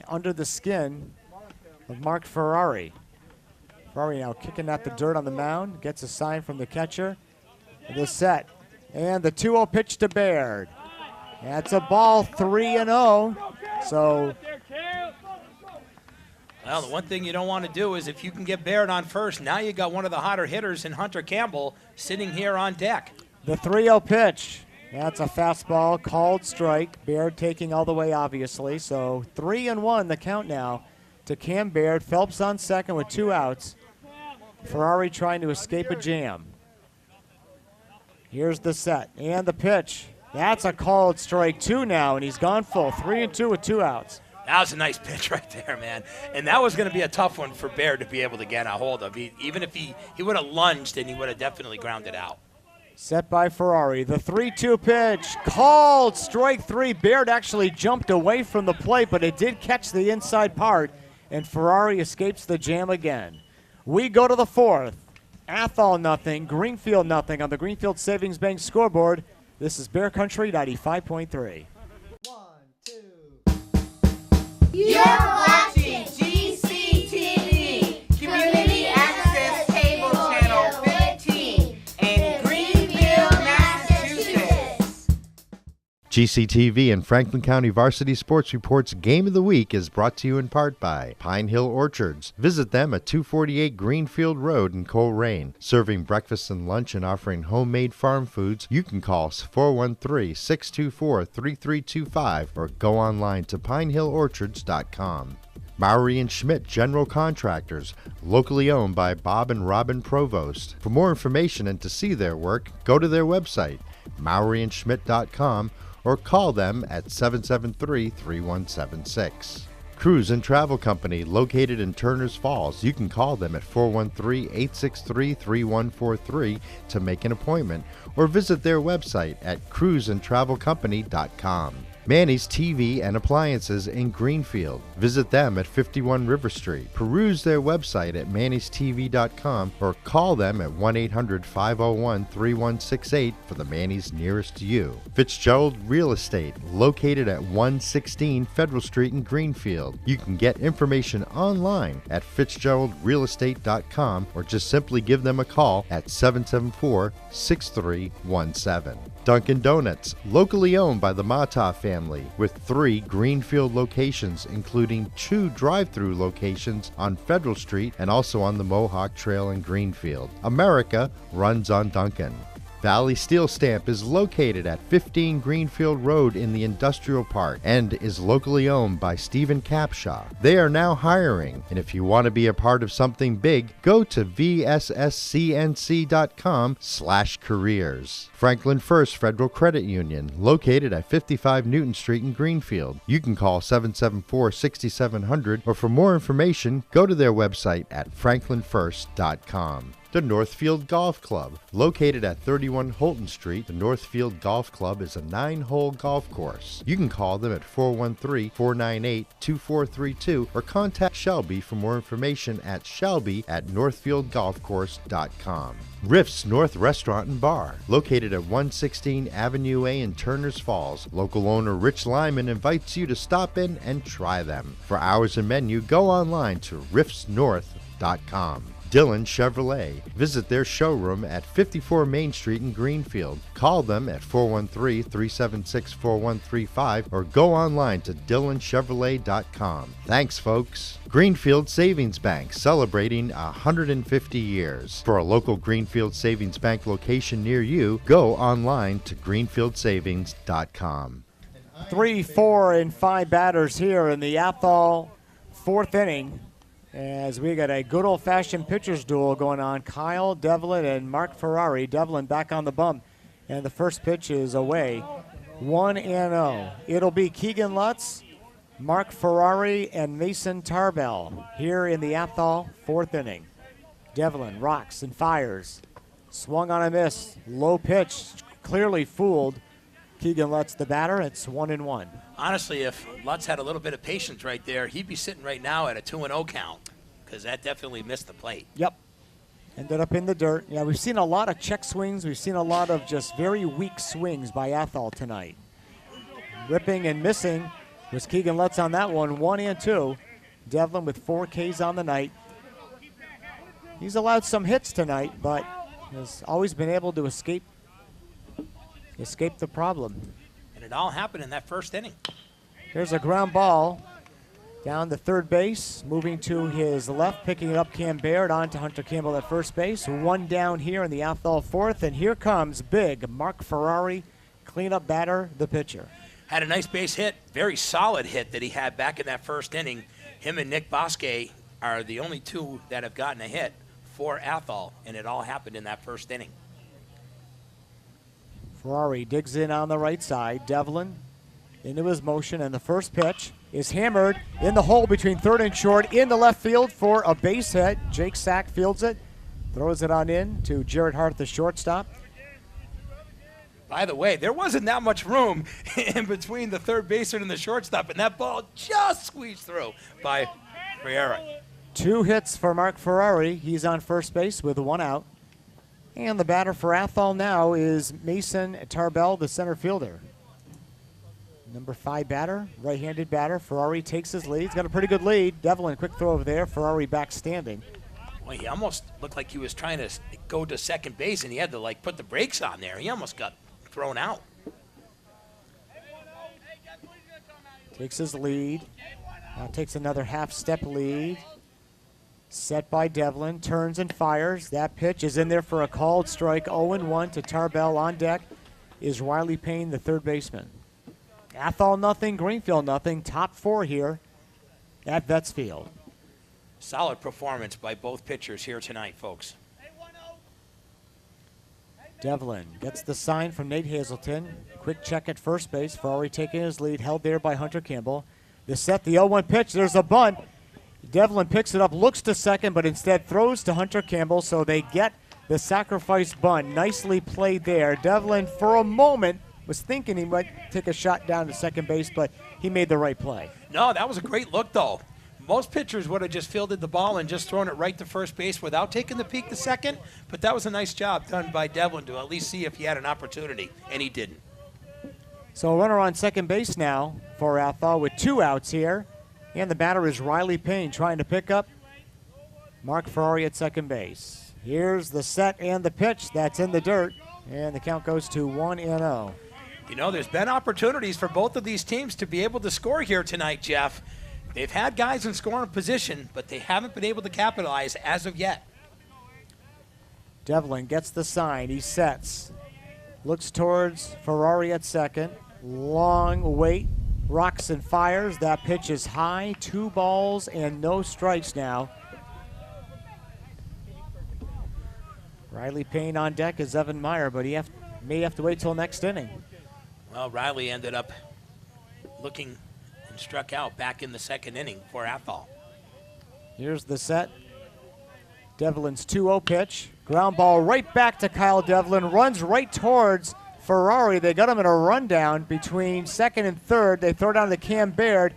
under the skin of Mark Ferrari. Ferrari now kicking at the dirt on the mound, gets a sign from the catcher. The set, and the 2-0 pitch to Baird. That's a ball, 3-0. So, well, the one thing you don't want to do is if you can get Baird on first, now you got one of the hotter hitters in Hunter Campbell sitting here on deck. The 3-0 pitch. That's a fastball, called strike. Baird taking all the way, obviously. So 3-1 the count now to Cam Baird. Phelps on second with 2 outs. Ferrari trying to escape a jam. Here's the set and the pitch. That's a called strike 2 now, and he's gone full. 3-2 with 2 outs. That was a nice pitch right there, man. And that was going to be a tough one for Baird to be able to get a hold of. Even if he would have lunged, and he would have definitely grounded out. Set by Ferrari. The 3-2 pitch. Called strike 3. Baird actually jumped away from the plate, but it did catch the inside part, and Ferrari escapes the jam again. We go to the 4th. Athol nothing, Greenfield nothing on the Greenfield Savings Bank scoreboard. This is Bear Country 95.3. 1, 2. You're watching GCTV, Community Access Cable Channel 15 in Greenfield, Massachusetts. GCTV and Franklin County Varsity Sports Report's Game of the Week is brought to you in part by Pine Hill Orchards. Visit them at 248 Greenfield Road in Coleraine. Serving breakfast and lunch and offering homemade farm foods, you can call 413-624-3325 or go online to pinehillorchards.com. Mowry and Schmidt General Contractors, locally owned by Bob and Robin Provost. For more information and to see their work, go to their website, mowryandschmidt.com, or call them at 773-3176. Cruise and Travel Company, located in Turner's Falls. You can call them at 413-863-3143 to make an appointment, or visit their website at cruiseandtravelcompany.com. Manny's TV and Appliances in Greenfield. Visit them at 51 River Street. Peruse their website at mannystv.com or call them at 1-800-501-3168 for the Manny's nearest to you. Fitzgerald Real Estate, located at 116 Federal Street in Greenfield. You can get information online at fitzgeraldrealestate.com or just simply give them a call at 774-6317. Dunkin' Donuts, locally owned by the Mata family, with 3 Greenfield locations, including 2 drive-through locations on Federal Street and also on the Mohawk Trail in Greenfield. America runs on Dunkin'. Valley Steel Stamp is located at 15 Greenfield Road in the Industrial Park and is locally owned by Stephen Capshaw. They are now hiring, and if you want to be a part of something big, go to vsscnc.com/careers. Franklin First Federal Credit Union, located at 55 Newton Street in Greenfield. You can call 774-6700, or for more information, go to their website at franklinfirst.com. The Northfield Golf Club, located at 31 Holton Street. The Northfield Golf Club is a 9-hole golf course. You can call them at 413-498-2432 or contact Shelby for more information at shelby@northfieldgolfcourse.com. Riff's North Restaurant and Bar, located at 116 Avenue A in Turner's Falls. Local owner Rich Lyman invites you to stop in and try them. For hours and menu, go online to riffsnorth.com. Dillon Chevrolet. Visit their showroom at 54 Main Street in Greenfield. Call them at 413-376-4135 or go online to dillonchevrolet.com. Thanks, folks. Greenfield Savings Bank, celebrating 150 years. For a local Greenfield Savings Bank location near you, go online to greenfieldsavings.com. 3, 4, and 5 batters here in the Athol 4th inning, as we got a good old-fashioned pitcher's duel going on. Kyle Devlin and Mark Ferrari. Devlin back on the bump, and the first pitch is away. 1-0. It'll be Keegan Lutz, Mark Ferrari, and Mason Tarbell here in the Athol 4th inning. Devlin rocks and fires. Swung on a miss. Low pitch. Clearly fooled Keegan Lutz, the batter. It's 1-1. Honestly, if Lutz had a little bit of patience right there, he'd be sitting right now at a 2-0 count, because that definitely missed the plate. Yep. Ended up in the dirt. Yeah, we've seen a lot of check swings. We've seen a lot of just very weak swings by Athol tonight. Ripping and missing was Keegan Lutz on that one, 1-2. Devlin with 4 Ks on the night. He's allowed some hits tonight, but has always been able to escape the problem. And it all happened in that first inning. There's a ground ball down to third base, moving to his left, picking it up Cam Baird, on to Hunter Campbell at first base. 1 down here in the Athol 4th, and here comes big Mark Ferrari, cleanup batter, the pitcher. Had a nice base hit, very solid hit that he had back in that first inning. Him and Nick Bosque are the only 2 that have gotten a hit for Athol, and it all happened in that first inning. Ferrari digs in on the right side. Devlin into his motion, and the first pitch is hammered in the hole between third and short in the left field for a base hit. Jake Sack fields it, throws it on in to Jared Hart, the shortstop. By the way, there wasn't that much room in between the third baseman and the shortstop, and that ball just squeezed through by Ferrari. 2 hits for Mark Ferrari. He's on first base with 1 out. And the batter for Athol now is Mason Tarbell, the center fielder. Number 5 batter, right-handed batter. Ferrari takes his lead. He's got a pretty good lead. Devlin, quick throw over there. Ferrari back standing. Well, he almost looked like he was trying to go to second base, and he had to, put the brakes on there. He almost got thrown out. takes his lead. Now takes another half-step lead. Set by Devlin, turns and fires. That pitch is in there for a called strike. 0-1 to Tarbell. On deck is Riley Payne, the third baseman. Athol nothing, Greenfield nothing. Top four here at Vets Field. Solid performance by both pitchers here tonight, folks. Devlin gets the sign from Nate Hazelton. Quick check at first base. Ferrari taking his lead, held there by Hunter Campbell. The set, the 0-1 pitch. There's a bunt. Devlin picks it up, looks to second, but instead throws to Hunter Campbell, so they get the sacrifice bunt. Nicely played there. Devlin, for a moment, was thinking he might take a shot down to second base, but he made the right play. No, that was a great look, though. Most pitchers would have just fielded the ball and just thrown it right to first base without taking the peek to second, but that was a nice job done by Devlin to at least see if he had an opportunity, and he didn't. So a runner on second base now for Athol with 2 outs here. And the batter is Riley Payne trying to pick up Mark Ferrari at second base. Here's the set and the pitch. That's in the dirt. And the count goes to 1-0. You know, there's been opportunities for both of these teams to be able to score here tonight, Jeff. They've had guys in scoring position, but they haven't been able to capitalize as of yet. Devlin gets the sign. He sets. Looks towards Ferrari at second. Long wait. Rocks and fires. That pitch is high. 2 balls and no strikes now. Riley Payne on deck is Evan Meyer, but he may have to wait till next inning. Well, Riley ended up looking and struck out back in the second inning for Athol. Here's the set. Devlin's 2-0 pitch. Ground ball right back to Kyle Devlin. Runs right towards Ferrari. They got him in a rundown between second and third. They throw down to Cam Baird.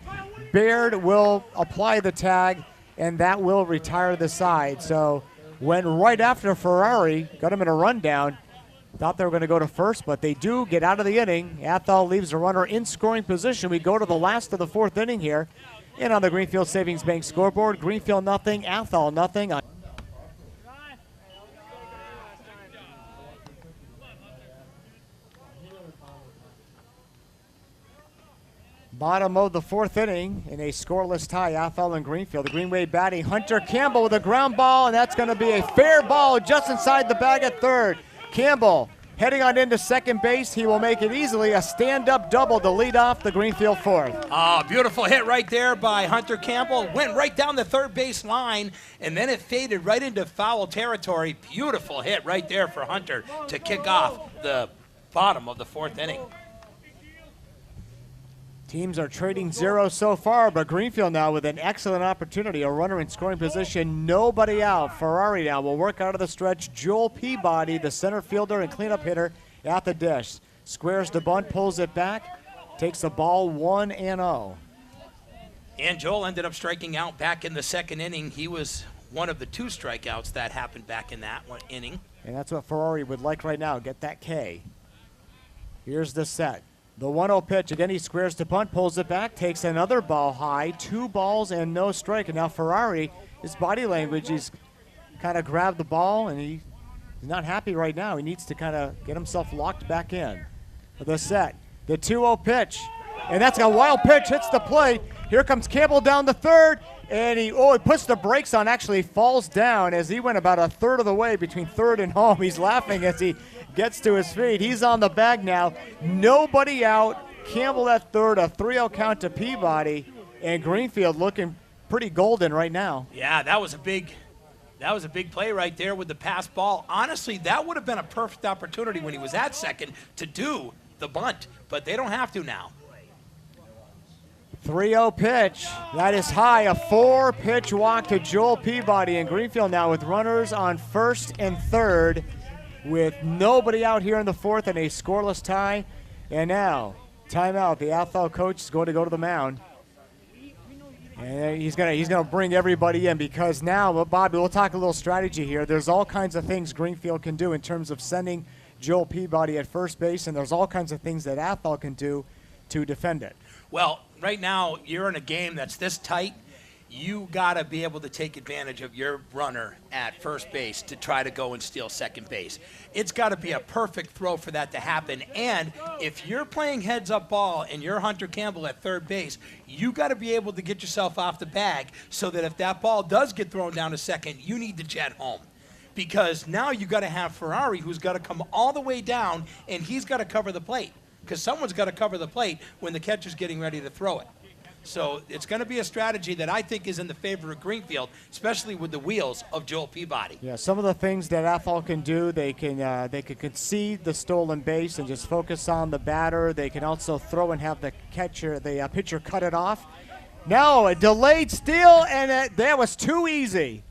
Baird will apply the tag, and that will retire the side. So went right after Ferrari, got him in a rundown. Thought they were going to go to first, but they do get out of the inning. Athol leaves the runner in scoring position. We go to the last of the 4th inning here. And on the Greenfield Savings Bank scoreboard, Greenfield nothing, Athol nothing. Bottom of the 4th inning in a scoreless tie, Athol and Greenfield. The Green Wave batting. Hunter Campbell with a ground ball, and that's going to be a fair ball just inside the bag at third. Campbell heading on into second base. He will make it easily a stand-up double to lead off the Greenfield 4th. Oh, beautiful hit right there by Hunter Campbell. Went right down the third base line, and then it faded right into foul territory. Beautiful hit right there for Hunter to kick off the bottom of the 4th inning. Teams are trading 0 so far, but Greenfield now with an excellent opportunity. A runner in scoring position, nobody out. Ferrari now will work out of the stretch. Joel Peabody, the center fielder and cleanup hitter at the dish. Squares the bunt, pulls it back, takes the ball 1-0. And Joel ended up striking out back in the second inning. He was one of the 2 strikeouts that happened back in that one inning. And that's what Ferrari would like right now, get that K. Here's the set. The 1-0 pitch. Again, he squares to bunt, pulls it back, takes another ball high. 2 balls and no strike. And now Ferrari, his body language, he's kind of grabbed the ball, and he's not happy right now. He needs to kind of get himself locked back in. The set. The 2-0 pitch. And that's a wild pitch. Hits the plate. Here comes Campbell down the third. And he puts the brakes on, actually falls down as he went about a third of the way between third and home. He's laughing as he gets to his feet. He's on the bag now. Nobody out. Campbell at third, a 3-0 count to Peabody, and Greenfield looking pretty golden right now. Yeah, that was a big play right there with the pass ball. Honestly, that would have been a perfect opportunity when he was at second to do the bunt, but they don't have to now. 3-0 pitch. That is high. A 4-pitch walk to Joel Peabody, and Greenfield now with runners on first and third, with nobody out here in the 4th and a scoreless tie. And now, timeout. The Athol coach is going to go to the mound. And he's gonna bring everybody in, because now, Bobby, we'll talk a little strategy here. There's all kinds of things Greenfield can do in terms of sending Joel Peabody at first base, and there's all kinds of things that Athol can do to defend it. Well, right now, you're in a game that's this tight. you got to be able to take advantage of your runner at first base to try to go and steal second base. It's got to be a perfect throw for that to happen. And if you're playing heads-up ball and you're Hunter Campbell at third base, you got to be able to get yourself off the bag so that if that ball does get thrown down to second, you need to jet home. Because now you got to have Ferrari, who's got to come all the way down, and he's got to cover the plate. Because someone's got to cover the plate when the catcher's getting ready to throw it. So it's going to be a strategy that I think is in the favor of Greenfield, especially with the wheels of Joel Peabody. Yeah, some of the things that Athol can do, they can concede the stolen base and just focus on the batter. They can also throw and have the pitcher cut it off. No, a delayed steal, and that was too easy.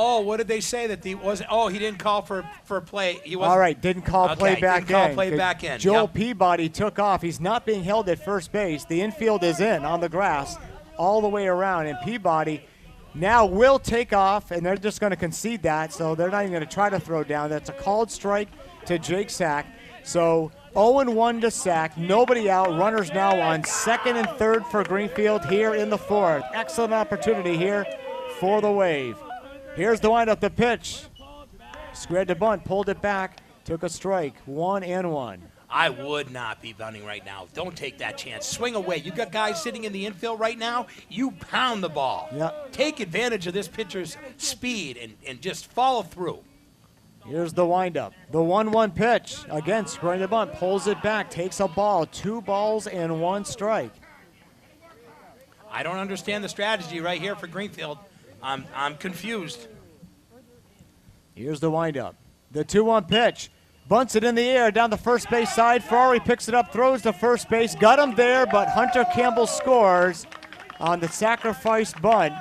Oh, what did they say that he wasn't? Oh, he didn't call for play. He wasn't. All right, didn't call play back in. Didn't call play back in. Joel Yep. Peabody took off. He's not being held at first base. The infield is in on the grass all the way around, and Peabody now will take off, and they're just going to concede that, so they're not even going to try to throw down. That's a called strike to Jake Sack. So 0-1 to Sack. Nobody out. Runners now on second and third for Greenfield here in the fourth. Excellent opportunity here for the Wave. Here's the windup, the pitch. Squared the bunt, pulled it back, took a strike, 1-1. I would not be bunting right now. Don't take that chance. Swing away. You got guys sitting in the infield right now. You pound the ball. Yep. Take advantage of this pitcher's speed and just follow through. Here's the windup. The 1-1 pitch. Again, squaring the bunt, pulls it back, takes a ball, 2 balls and 1 strike. I don't understand the strategy right here for Greenfield. I'm confused. Here's the windup. The 2-1 pitch. Bunts it in the air down the first base side. Ferrari picks it up, throws to first base. Got him there, but Hunter Campbell scores on the sacrifice bunt.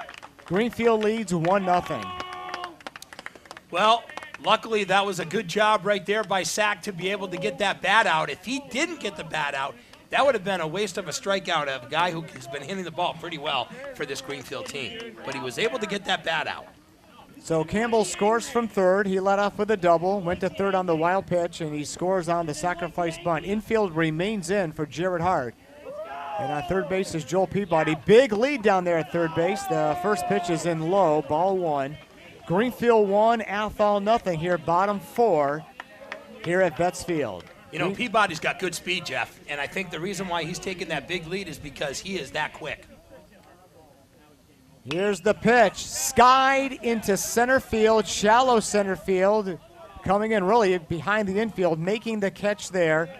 Greenfield leads 1-0. Well, luckily that was a good job right there by Sack to be able to get that bat out. If he didn't get the bat out, that would have been a waste of a strikeout of a guy who has been hitting the ball pretty well for this Greenfield team. But he was able to get that bat out. So Campbell scores from third. He led off with a double, went to third on the wild pitch, and he scores on the sacrifice bunt. Infield remains in for Jared Hart. And on third base is Joel Peabody. Big lead down there at third base. The first pitch is in low, ball 1. Greenfield 1, Athol 0 here, bottom 4 here at Betts Field. You know, Peabody's got good speed, Jeff, and I think the reason why he's taking that big lead is because he is that quick. Here's the pitch. Skied into center field, shallow center field. Coming in really behind the infield, making the catch there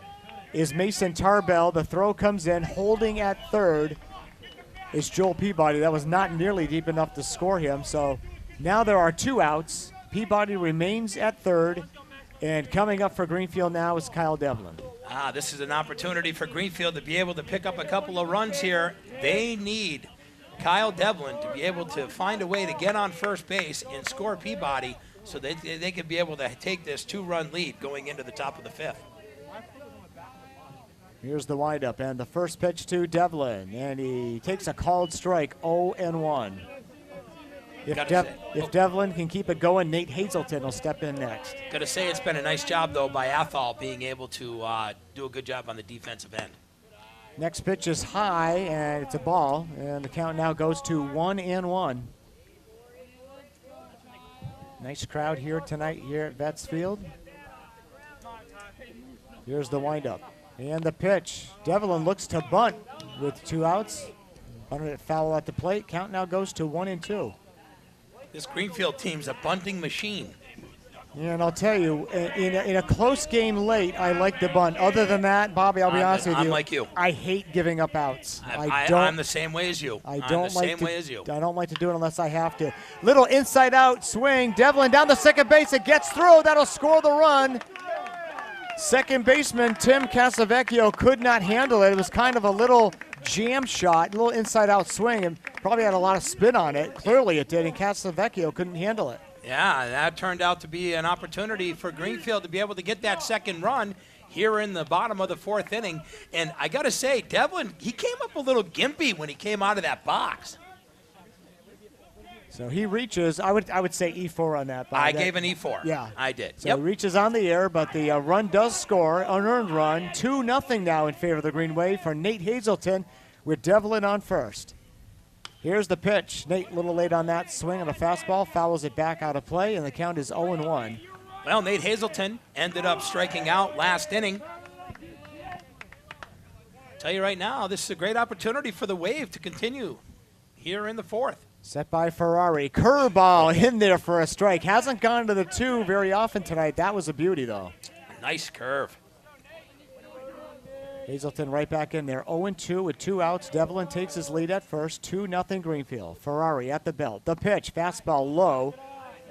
is Mason Tarbell. The throw comes in, holding at third is Joel Peabody. That was not nearly deep enough to score him, so now there are 2 outs. Peabody remains at third. And coming up for Greenfield now is Kyle Devlin. This is an opportunity for Greenfield to be able to pick up a couple of runs here. They need Kyle Devlin to be able to find a way to get on first base and score Peabody so that they can be able to take this 2-run lead going into the top of the 5th. Here's the windup and the first pitch to Devlin. And he takes a called strike, 0-1. If Devlin can keep it going, Nate Hazelton will step in next. Got to say it's been a nice job, though, by Athol being able to do a good job on the defensive end. Next pitch is high, and it's a ball, and the count now goes to 1-1. Nice crowd here tonight here at Betts Field. Here's the windup and the pitch. Devlin looks to bunt with 2 outs. Bunted it foul at the plate. Count now goes to 1-2. This Greenfield team's a bunting machine. Yeah, and I'll tell you, in a close game late, I like the bunt. Other than that, Bobby, I'll be honest with you. I'm like you. I hate giving up outs. I'm the same way as you. I don't like to do it unless I have to. Little inside-out swing. Devlin down the second base. It gets through. That'll score the run. Second baseman Tim Casavecchio could not handle it. It was kind of a little jam shot, a little inside-out swing, and probably had a lot of spin on it. Clearly it did, and Casavecchio couldn't handle it. Yeah, that turned out to be an opportunity for Greenfield to be able to get that second run here in the bottom of the 4th inning. And I got to say, Devlin, he came up a little gimpy when he came out of that box. So he reaches, I would say E4 on that. I gave an E4. Yeah. I did. So he reaches on the air, but the run does score, unearned run, 2-0 now in favor of the Green Wave for Nate Hazelton with Devlin on first. Here's the pitch. Nate a little late on that swing on a fastball, fouls it back out of play, and the count is 0-1. Well, Nate Hazelton ended up striking out last inning. Tell you right now, this is a great opportunity for the Wave to continue here in the fourth. Set by Ferrari. Curveball in there for a strike. Hasn't gone to the 2 very often tonight. That was a beauty, though. Nice curve. Hazelton right back in there. 0-2 with 2 outs. Devlin takes his lead at first. 2-0 Greenfield. Ferrari at the belt. The pitch. Fastball low.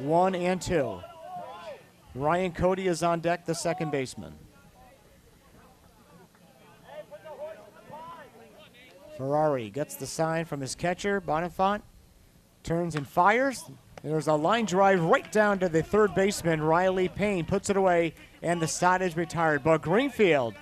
1-2. Ryan Cody is on deck, the second baseman. Ferrari gets the sign from his catcher, Bonifant. Turns and fires. There's a line drive right down to the third baseman, Riley Payne. Puts it away, and the side is retired. But Greenfield,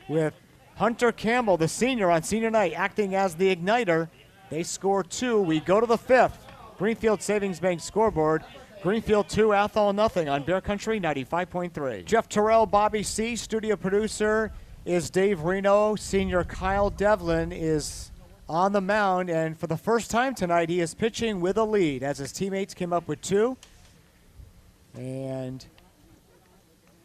with Hunter Campbell, the senior on senior night, acting as the igniter, they score 2. We go to the 5th. Greenfield Savings Bank scoreboard. Greenfield 2, Athol nothing on Bear Country 95.3. Jeff Terrell, Bobby C. Studio producer is Dave Reno. Senior Kyle Devlin is on the mound, and for the first time tonight, he is pitching with a lead as his teammates came up with 2. And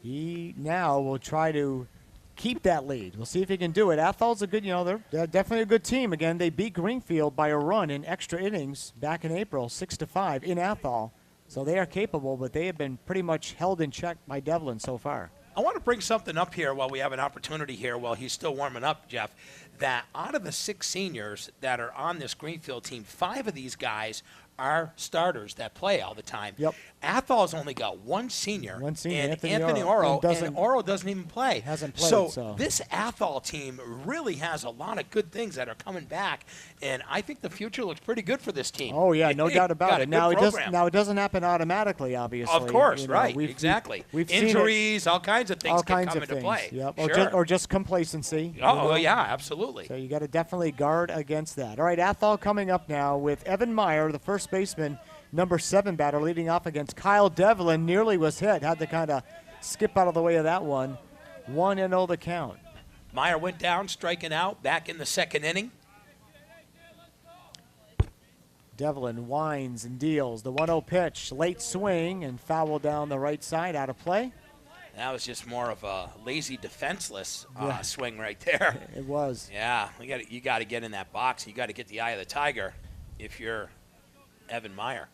he now will try to keep that lead. We'll see if he can do it. Athol's a good, they're definitely a good team. Again, they beat Greenfield by a run in extra innings back in April, 6-5 in Athol. So they are capable, but they have been pretty much held in check by Devlin so far. I want to bring something up here while we have an opportunity here while he's still warming up, Jeff, that out of the 6 seniors that are on this Greenfield team, 5 of these guys are starters that play all the time. Yep. Athol's only got one senior, and Anthony Oro. and Oro doesn't even play. Hasn't played, so this Athol team really has a lot of good things that are coming back, and I think the future looks pretty good for this team. Oh, yeah, no doubt about it. Now it doesn't happen automatically, obviously. Of course, right, We've Injuries, all kinds of things can come into play. Yep. Sure. Or just complacency. Oh, yeah, absolutely. So you got to definitely guard against that. All right, Athol coming up now with Evan Meyer, the first baseman, number 7 batter, leading off against Kyle Devlin. Nearly was hit. Had to kind of skip out of the way of that one. 1-0 the count. Meyer went down, striking out back in the second inning. Devlin winds and deals. The 1-0 pitch, late swing, and foul down the right side, out of play. That was just more of a lazy, defenseless swing right there. It was. Yeah, you got to get in that box. You got to get the eye of the tiger if you're Evan Meyer.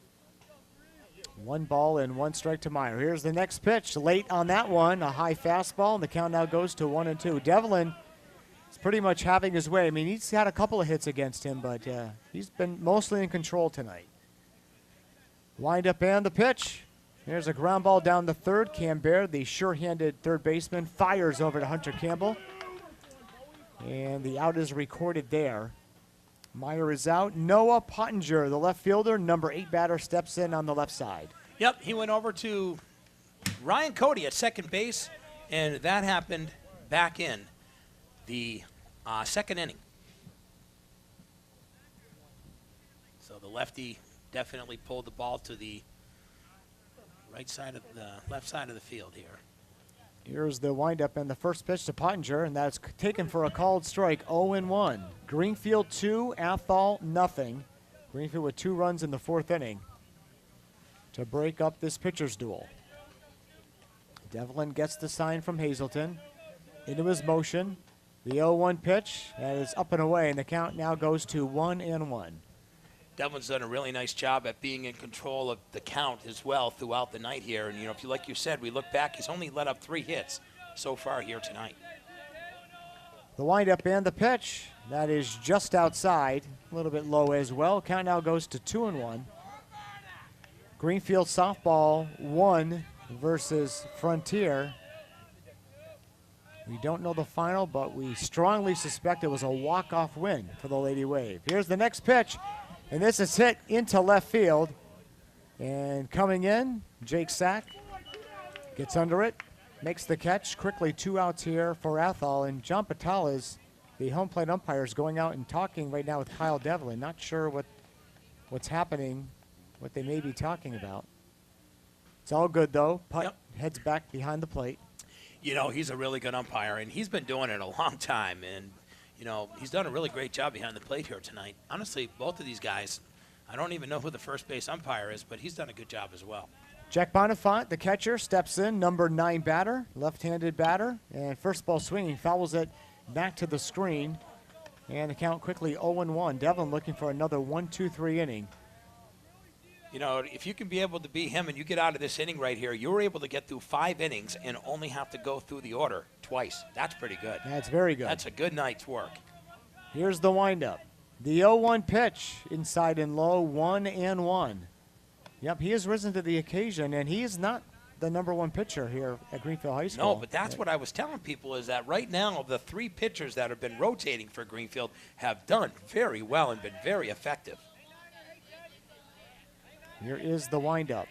1 ball and 1 strike to Meyer. Here's the next pitch. Late on that one, a high fastball, and the count now goes to 1-2. Devlin is pretty much having his way. I mean, he's had a couple of hits against him, but he's been mostly in control tonight. Wind up and the pitch. There's a ground ball down the third. Cam Baird, the sure-handed third baseman, fires over to Hunter Campbell. And the out is recorded there. Meyer is out. Noah Pottinger, the left fielder, number 8 batter, steps in on the left side. Yep, he went over to Ryan Cody at second base, and that happened back in the second inning. So the lefty definitely pulled the ball to the left side of the field here. Here's the windup and the first pitch to Pottinger, and that's taken for a called strike. 0-1. Greenfield 2, Athol nothing. Greenfield with 2 runs in the 4th inning to break up this pitcher's duel. Devlin gets the sign from Hazelton into his motion. The 0-1 pitch that is up and away, and the count now goes to 1-1. Devlin's done a really nice job at being in control of the count as well throughout the night here. And, if you like you said, we look back, he's only let up 3 hits so far here tonight. The windup and the pitch, that is just outside, a little bit low as well. Count now goes to 2-1. Greenfield softball 1 versus Frontier. We don't know the final, but we strongly suspect it was a walk-off win for the Lady Wave. Here's the next pitch. And this is hit into left field. And coming in, Jake Sack gets under it, makes the catch. Quickly 2 outs here for Athol. And John Patales, the home plate umpire, is going out and talking right now with Kyle Devlin. Not sure what's happening, what they may be talking about. It's all good, though. Putt heads back behind the plate. He's a really good umpire, and he's been doing it a long time. And, You know, he's done a really great job behind the plate here tonight. Honestly, both of these guys, I don't even know who the first base umpire is, but he's done a good job as well. Jack Bonifant, the catcher, steps in, number 9 batter, left-handed batter, and first ball swinging, fouls it back to the screen, and the count quickly 0-1. Devlin looking for another 1-2-3 inning. You know, if you can be able to beat him and you get out of this inning right here, you were able to get through 5 innings and only have to go through the order twice. That's pretty good. That's very good. That's a good night's work. Here's the windup. The 0-1 pitch, inside and low, 1-1. Yep, he has risen to the occasion, and he is not the number 1 pitcher here at Greenfield High School. No, but that's what I was telling people is that right now the 3 pitchers that have been rotating for Greenfield have done very well and been very effective. Here is the windup.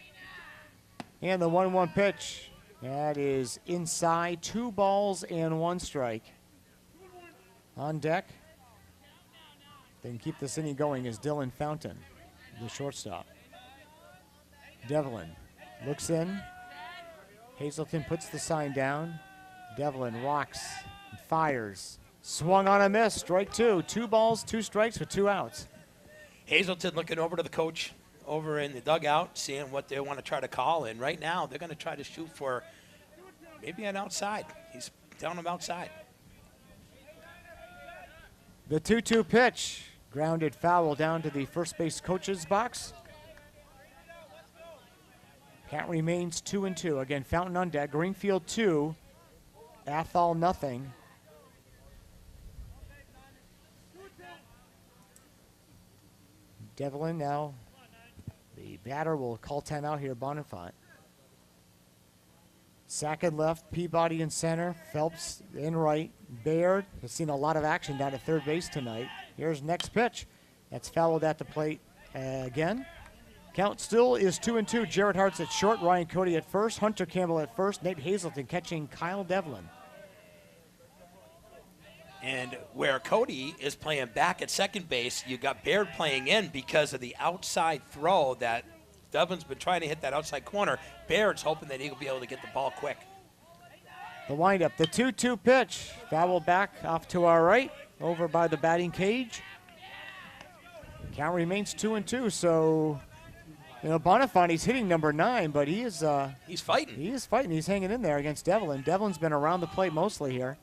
And the 1-1 pitch. That is inside, 2 balls and 1 strike. On deck. They can keep this inning going is Dylan Fountain, the shortstop. Devlin looks in. Hazelton puts the sign down. Devlin rocks, fires. Swung on a miss, strike 2. 2 balls, 2 strikes with 2 outs. Hazleton looking over to the coach over in the dugout, seeing what they want to try to call. And right now they're going to try to shoot for maybe an outside. He's telling them outside. The 2-2 pitch. Grounded foul down to the first base coach's box. Count remains 2-2. Again, Fountain on deck. Greenfield 2, Athol nothing. Devlin now. The batter will call timeout here, Bonifant. Sackett left, Peabody in center, Phelps in right. Baird has seen a lot of action down at third base tonight. Here's next pitch. That's fouled at the plate again. Count still is 2-2. Jared Hart's at short, Ryan Cody at first, Hunter Campbell at first, Nate Hazelton catching Kyle Devlin. And where Cody is playing back at second base, you got Baird playing in because of the outside throw that Devlin's been trying to hit that outside corner. Baird's hoping that he'll be able to get the ball quick. The windup, the 2-2 pitch. Foul back off to our right, over by the batting cage. Count remains 2-2, so, you know, Bonifant, he's hitting number 9, but he is he's fighting. He is fighting. He's hanging in there against Devlin. Devlin's been around the plate mostly here.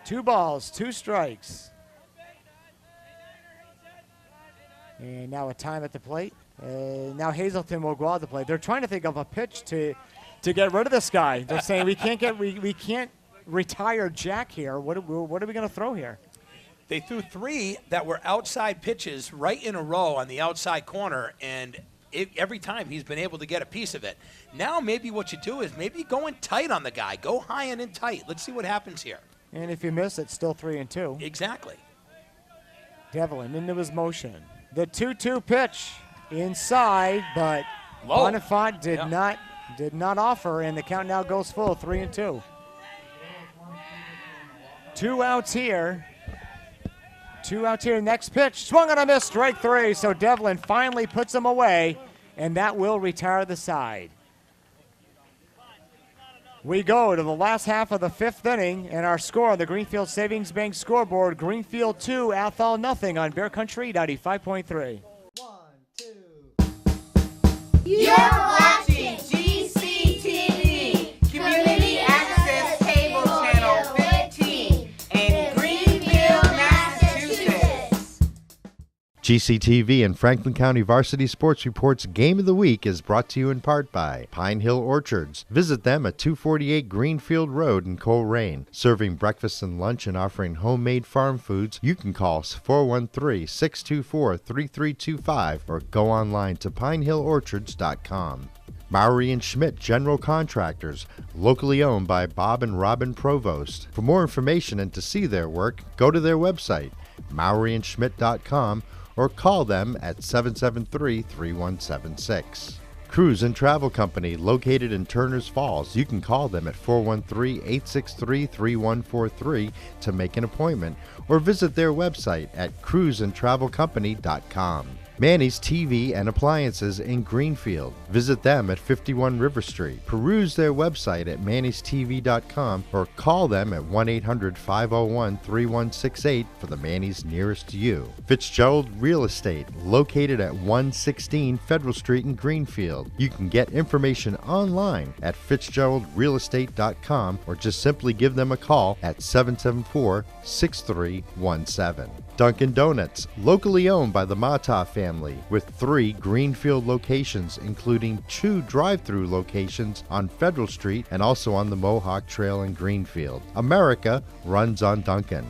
2 balls, 2 strikes. And now a time at the plate. Now Hazelton will go out the plate. They're trying to think of a pitch to get rid of this guy. They're saying we can't retire Jack here. What are we going to throw here? They threw 3 that were outside pitches right in a row on the outside corner, and every time he's been able to get a piece of it. Now maybe what you do is maybe go in tight on the guy. Go high and in tight. Let's see what happens here. And if you miss, it's still 3-2. Exactly. Devlin into his motion. The 2-2 pitch inside, but Low. Bonifant did not offer, and the count now goes full, 3-2. 2 outs here. 2 outs here. Next pitch, swung on a miss, strike 3. So Devlin finally puts him away, and that will retire the side. We go to the last half of the 5th inning, and our score on the Greenfield Savings Bank scoreboard, Greenfield 2, Athol nothing on Bear Country 95.3. 1, 2. You're watching GCTV, Community Access Cable Channel 15 in Greenfield, Massachusetts. GCTV and Franklin County Varsity Sports Report's Game of the Week is brought to you in part by Pine Hill Orchards. Visit them at 248 Greenfield Road in Coleraine. Serving breakfast and lunch and offering homemade farm foods, you can call 413-624-3325 or go online to pinehillorchards.com. Mowry and Schmidt General Contractors, locally owned by Bob and Robin Provost. For more information and to see their work, go to their website, mowryandschmidt.com, or call them at 773-3176. Cruise and Travel Company, located in Turner's Falls. You can call them at 413-863-3143 to make an appointment, or visit their website at cruiseandtravelcompany.com. Manny's TV and Appliances in Greenfield. Visit them at 51 River Street. Peruse their website at mannystv.com or call them at 1-800-501-3168 for the Manny's nearest to you. Fitzgerald Real Estate, located at 116 Federal Street in Greenfield. You can get information online at fitzgeraldrealestate.com or just simply give them a call at 774-6317. Dunkin' Donuts, locally owned by the Mata family, with 3 Greenfield locations, including 2 drive-through locations on Federal Street and also on the Mohawk Trail in Greenfield. America runs on Dunkin'.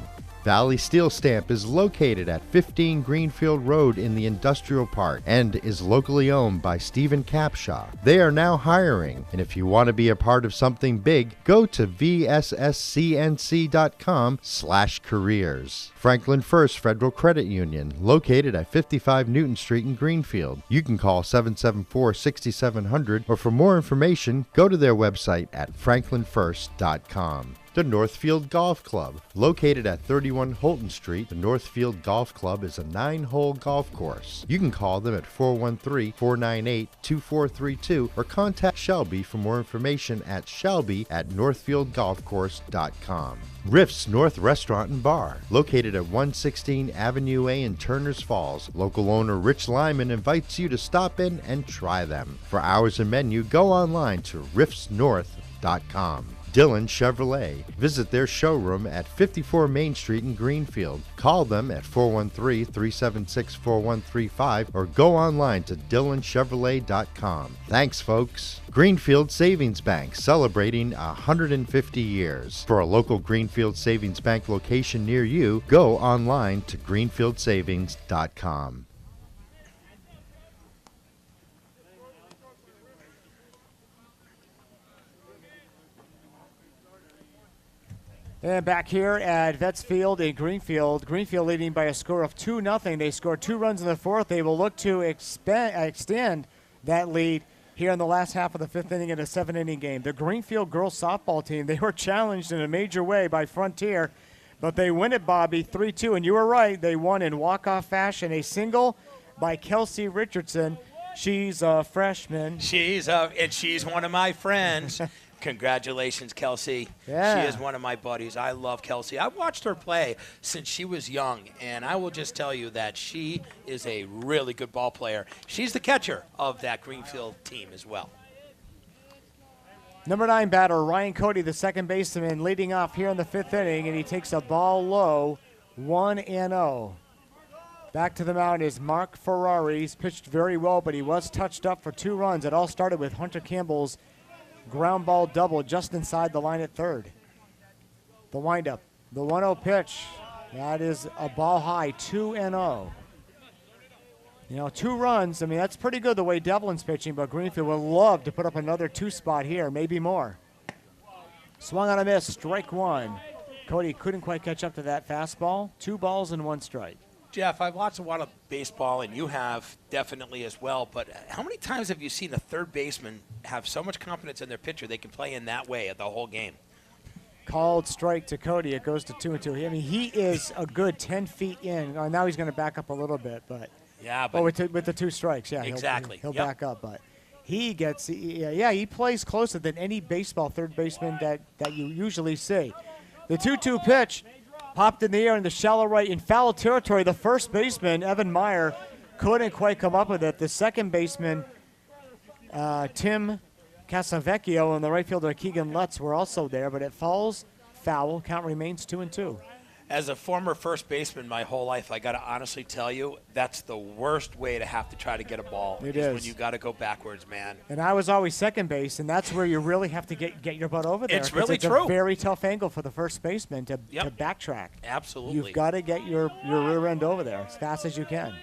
Valley Steel Stamp is located at 15 Greenfield Road in the Industrial Park and is locally owned by Stephen Capshaw. They are now hiring, and if you want to be a part of something big, go to vsscnc.com/careers. Franklin First Federal Credit Union, located at 55 Newton Street in Greenfield. You can call 774-6700, or for more information, go to their website at franklinfirst.com. The Northfield Golf Club, located at 31 Holton Street. The Northfield Golf Club is a 9-hole golf course. You can call them at 413-498-2432 or contact Shelby for more information at shelby@northfieldgolfcourse.com. Riff's North Restaurant and Bar, located at 116 Avenue A in Turners Falls. Local owner Rich Lyman invites you to stop in and try them. For hours and menu, go online to riffsnorth.com. Dillon Chevrolet. Visit their showroom at 54 Main Street in Greenfield. Call them at 413-376-4135 or go online to dillonchevrolet.com. Thanks, folks. Greenfield Savings Bank, celebrating 150 years. For a local Greenfield Savings Bank location near you, go online to greenfieldsavings.com. And back here at Vets Field in Greenfield, Greenfield leading by a score of 2-0. They scored 2 runs in the 4th. They will look to extend that lead here in the last half of the 5th inning in a 7-inning game. The Greenfield girls softball team, they were challenged in a major way by Frontier, but they win it, Bobby, 3-2. And you were right, they won in walk-off fashion. A single by Kelsey Richardson. She's a freshman. And she's one of my friends. Congratulations, Kelsey. Yeah. She is one of my buddies. I love Kelsey. I've watched her play since she was young, and I will just tell you that she is a really good ball player. She's the catcher of that Greenfield team as well. Number 9 batter, Ryan Cody, the second baseman, leading off here in the 5th inning, and he takes a ball low, 1-0. Back to the mound is Mark Ferrari. He's pitched very well, but he was touched up for 2 runs. It all started with Hunter Campbell's ground ball double just inside the line at third. The windup, the 1-0 pitch. That is a ball high, 2-0. You know, 2 runs, I mean, that's pretty good the way Devlin's pitching, but Greenfield would love to put up another 2 spot here, maybe more. Swung on a miss, strike 1. Cody couldn't quite catch up to that fastball. 2 balls and 1 strike. Jeff, I've watched a lot of baseball, and you have definitely as well, but how many times have you seen a third baseman have so much confidence in their pitcher they can play in that way the whole game? Called strike to Cody. It goes to 2-2. I mean, he is a good 10 feet in. Now he's going to back up a little bit, but yeah, but with the 2 strikes, yeah, exactly. He'll back up, but he gets he plays closer than any baseball third baseman that you usually see. The 2-2 pitch popped in the air in the shallow right in foul territory. The first baseman, Evan Meyer, couldn't quite come up with it. The second baseman, Tim Casavecchio, and the right fielder, Keegan Lutz, were also there, but it falls foul. Count remains 2-2. As a former first baseman my whole life, I got to honestly tell you, that's the worst way to have to try to get a ball. It is. When you got to go backwards, man. And I was always second base, and that's where you really have to get your butt over there. It's really it's true. a very tough angle for the first baseman to backtrack. Absolutely. You've got to get your rear end over there as fast as you can.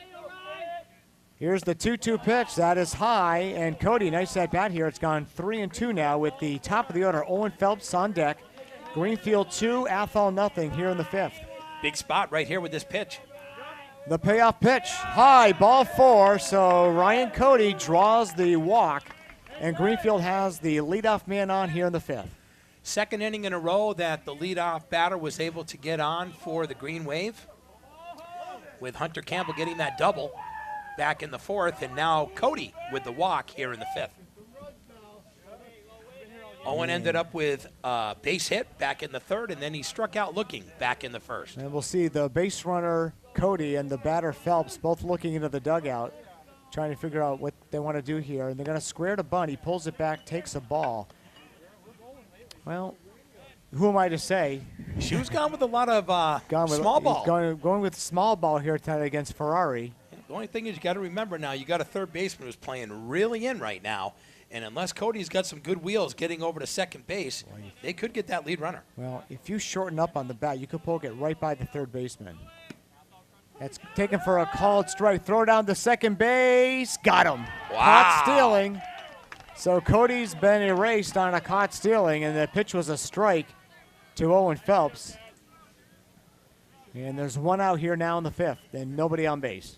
Here's the 2-2 pitch. That is high, and Cody, nice at bat here. It's gone 3-2 now with the top of the order, Owen Phelps on deck. Greenfield 2, Athol nothing here in the 5th. Big spot right here with this pitch. The payoff pitch, high, ball 4, so Ryan Cody draws the walk, and Greenfield has the leadoff man on here in the 5th. Second inning in a row that the leadoff batter was able to get on for the Green Wave, with Hunter Campbell getting that double. back in the fourth, and now Cody with the walk here in the fifth. Owen ended up with a base hit back in the third, and then he struck out looking back in the first. And we'll see the base runner, Cody, and the batter, Phelps, both looking into the dugout, trying to figure out what they want to do here. And they're going to square to bunt. He pulls it back, takes a ball. Well, who am I to say? She was gone with a lot of small ball. Going with small ball here tonight against Ferrari. The only thing is you got to remember now, you got a third baseman who's playing really in right now. And unless Cody's got some good wheels getting over to second base, they could get that lead runner. Well, if you shorten up on the bat, you could poke it right by the third baseman. That's taken for a called strike. Throw down to second base. Got him. Wow. Caught stealing. So Cody's been erased on a caught stealing, and the pitch was a strike to Owen Phelps. And there's one out here now in the fifth, and nobody on base.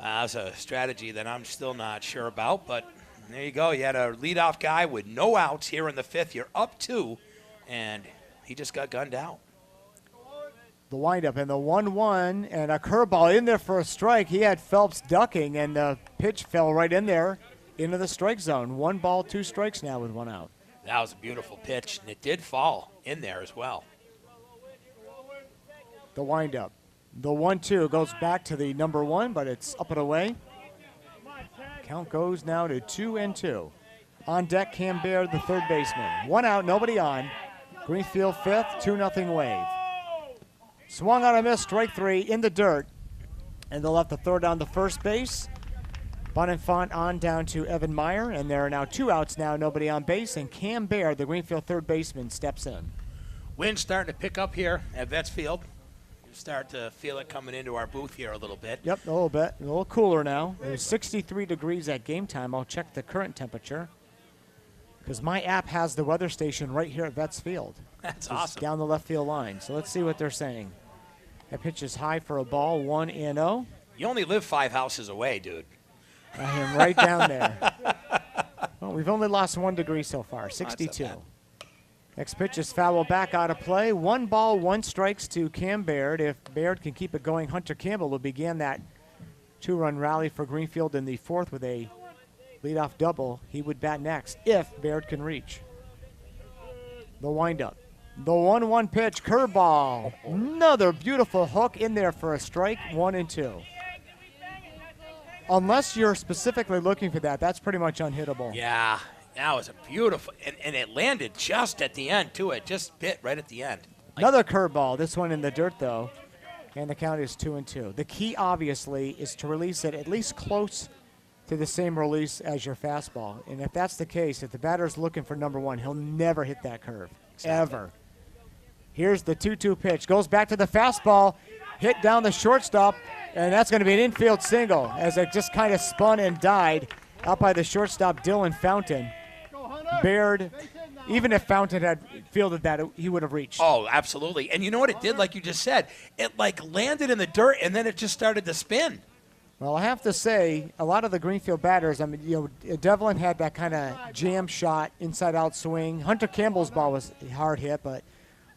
That's a strategy that I'm still not sure about, but there you go. You had a leadoff guy with no outs here in the fifth. You're up 2, and he just got gunned out. The windup and the 1-1 and a curveball in there for a strike. He had Phelps ducking, and the pitch fell right in there into the strike zone. 1 ball, 2 strikes now with 1 out. That was a beautiful pitch, and it did fall in there as well. The windup. The 1-2 goes back to the number 1, but it's up and away. Count goes now to 2-2. On deck, Cam Baird, the third baseman. 1 out, nobody on. Greenfield fifth, 2-0 Wave. Swung on a miss, strike 3 in the dirt. And they'll have to throw down the first base. Bonenfant on down to Evan Meyer, and there are now 2 outs now, nobody on base, and Cam Baird, the Greenfield third baseman, steps in. Wind's starting to pick up here at Vets Field. You start to feel it coming into our booth here a little bit. Yep, a little bit. A little cooler now. It was 63 degrees at game time. I'll check the current temperature because my app has the weather station right here at Vets Field. That's Just awesome. down the left field line. So let's see what they're saying. That pitch is high for a ball, 1-0. You only live 5 houses away, dude. I am right down there. Well, we've only lost 1 degree so far, 62. bad. Next pitch is foul back out of play. 1 ball, 1 strikes to Cam Baird. If Baird can keep it going, Hunter Campbell will begin that 2-run rally for Greenfield in the fourth with a leadoff double. He would bat next if Baird can reach. The windup. The 1-1 pitch, curveball. Another beautiful hook in there for a strike, 1-2. Unless you're specifically looking for that, that's pretty much unhittable. Yeah, that was a beautiful, and it landed just at the end, too. It just bit right at the end. Another curveball, this one in the dirt, though, and the count is 2-2. The key, obviously, is to release it at least close to the same release as your fastball. And if that's the case, if the batter's looking for number 1, he'll never hit that curve, ever. Here's the 2-2 pitch. Goes back to the fastball, hit down the shortstop, and that's going to be an infield single as it just kind of spun and died out by the shortstop, Dylan Fountain. Baird, even if Fountain had fielded that, he would have reached. Oh, absolutely. And you know what it did, like you just said? It, landed in the dirt, and then it just started to spin. Well, I have to say, a lot of the Greenfield batters, I mean, Devlin had that kind of jam shot, inside-out swing. Hunter Campbell's ball was hard hit, but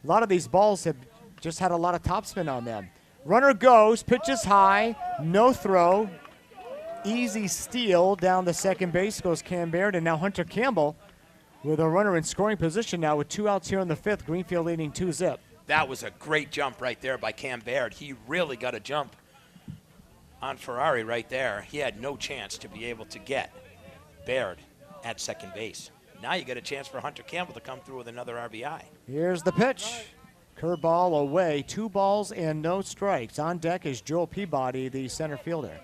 a lot of these balls have just had a lot of topspin on them. Runner goes, pitches high, no throw. Easy steal down the second base goes Cam Baird, and now Hunter Campbell with a runner in scoring position now with 2 outs here in the fifth. Greenfield leading 2-0. That was a great jump right there by Cam Baird. He really got a jump on Ferrari right there. He had no chance to be able to get Baird at second base. Now you get a chance for Hunter Campbell to come through with another RBI. Here's the pitch. Curveball away, 2 balls and no strikes. On deck is Joel Peabody, the center fielder.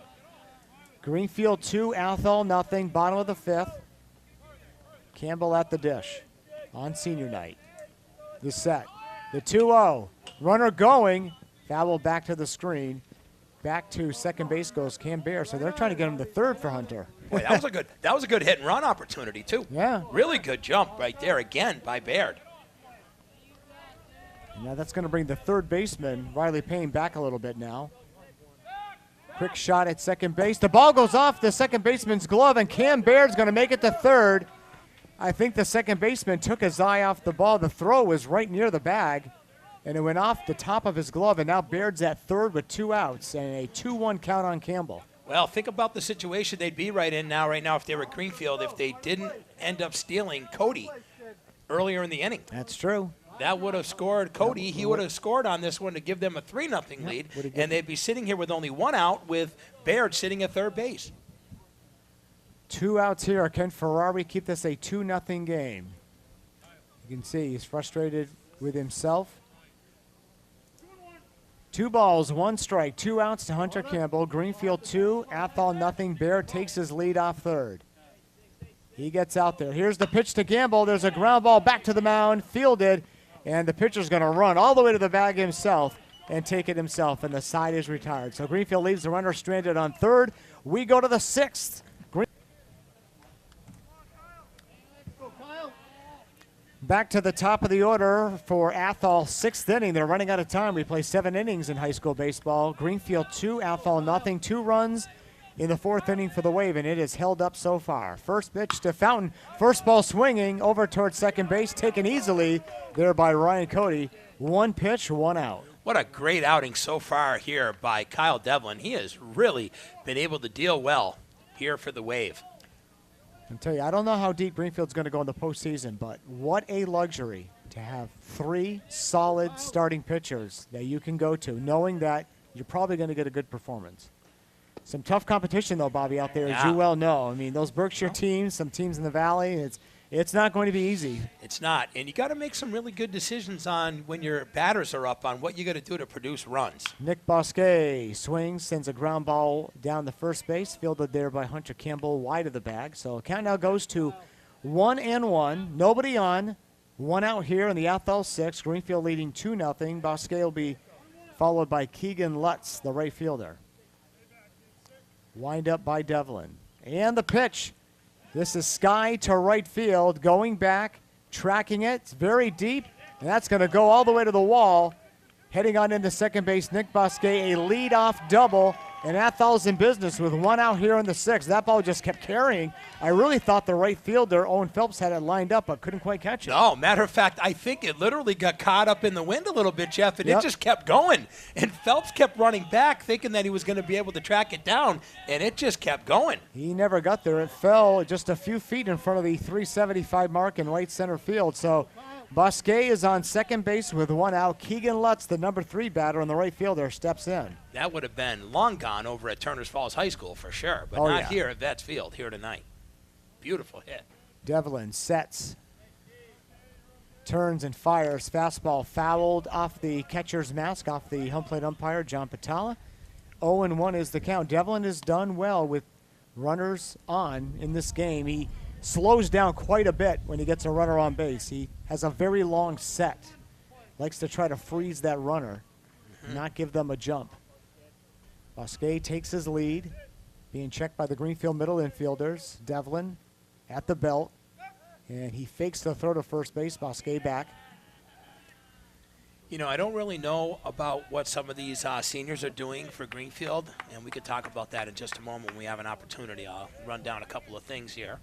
Greenfield 2, Athol nothing, bottom of the fifth. Campbell at the dish on senior night. The set, the 2-0. Runner going, foul back to the screen. Back to second base goes Cam Baird, so they're trying to get him to third for Hunter. Boy, that was a good hit and run opportunity too. Yeah. Really good jump right there again by Baird. Now that's going to bring the third baseman, Riley Payne, back a little bit now. Quick shot at second base. The ball goes off the second baseman's glove, and Cam Baird's going to make it to third. I think the second baseman took his eye off the ball. The throw was right near the bag, and it went off the top of his glove, and now Baird's at third with 2 outs and a 2-1 count on Campbell. Well, think about the situation they'd be right now if they were Greenfield, if they didn't end up stealing Cody earlier in the inning. That's true. That would have scored Cody. He would have scored on this one to give them a 3-0 lead, and they'd be sitting here with only 1 out with Baird sitting at third base. 2 outs here. Can Ferrari keep this a 2-0 game? You can see he's frustrated with himself. 2 balls, 1 strike, 2 outs to Hunter Campbell. Greenfield 2, Athol nothing. Baird takes his lead off third. He gets out there. Here's the pitch to Campbell. There's a ground ball back to the mound, fielded, and the pitcher's going to run all the way to the bag himself and take it himself, and the side is retired. So Greenfield leaves the runner stranded on third. We go to the 6th. Back to the top of the order for Athol, 6th inning. They're running out of time. We play 7 innings in high school baseball. Greenfield 2, Athol nothing. 2 runs in the 4th inning for the Wave, and it is held up so far. First pitch to Fountain. First ball swinging over towards second base, taken easily there by Ryan Cody. 1 pitch, 1 out. What a great outing so far here by Kyle Devlin. He has really been able to deal well here for the Wave. I tell you, I don't know how deep Greenfield's going to go in the postseason, but what a luxury to have 3 solid starting pitchers that you can go to, knowing that you're probably going to get a good performance. Some tough competition, though, Bobby, out there, as you well know. I mean, those Berkshire teams, some teams in the Valley, it's not going to be easy. It's not. And you got to make some really good decisions on when your batters are up on what you got to do to produce runs. Nick Bosquet swings, sends a ground ball down the first base, fielded there by Hunter Campbell wide of the bag. So count now goes to 1-1. Nobody on. 1 out here in the Athol 6. Greenfield leading 2-0. Bosquet will be followed by Keegan Lutz, the right fielder. Wind up by Devlin. And the pitch. This is Sky to right field, going back, tracking it. It's very deep, and that's going to go all the way to the wall. Heading on into second base, Nick Bosquet, a leadoff double, and Athol's in business with 1 out here in the 6th. That ball just kept carrying. I really thought the right fielder, Owen Phelps, had it lined up, but couldn't quite catch it. No, matter of fact, I think it literally got caught up in the wind a little bit, Jeff, and it just kept going. And Phelps kept running back, thinking that he was going to be able to track it down, and it just kept going. He never got there. It fell just a few feet in front of the 375 mark in right center field. So Bosquet is on second base with 1 out. Keegan Lutz, the number 3 batter on the right fielder, steps in. That would have been long gone over at Turners Falls High School for sure, but not here at Vets Field here tonight. Beautiful hit. Devlin sets, turns and fires. Fastball fouled off the catcher's mask, off the home plate umpire, John Patala. 0-1 is the count. Devlin has done well with runners on in this game. He slows down quite a bit when he gets a runner on base. He has a very long set. Likes to try to freeze that runner, not give them a jump. Bosquet takes his lead, being checked by the Greenfield middle infielders. Devlin at the belt, and he fakes the throw to first base. Bosquet back. You know, I don't really know about what some of these seniors are doing for Greenfield, and we could talk about that in just a moment when we have an opportunity. I'll run down a couple of things here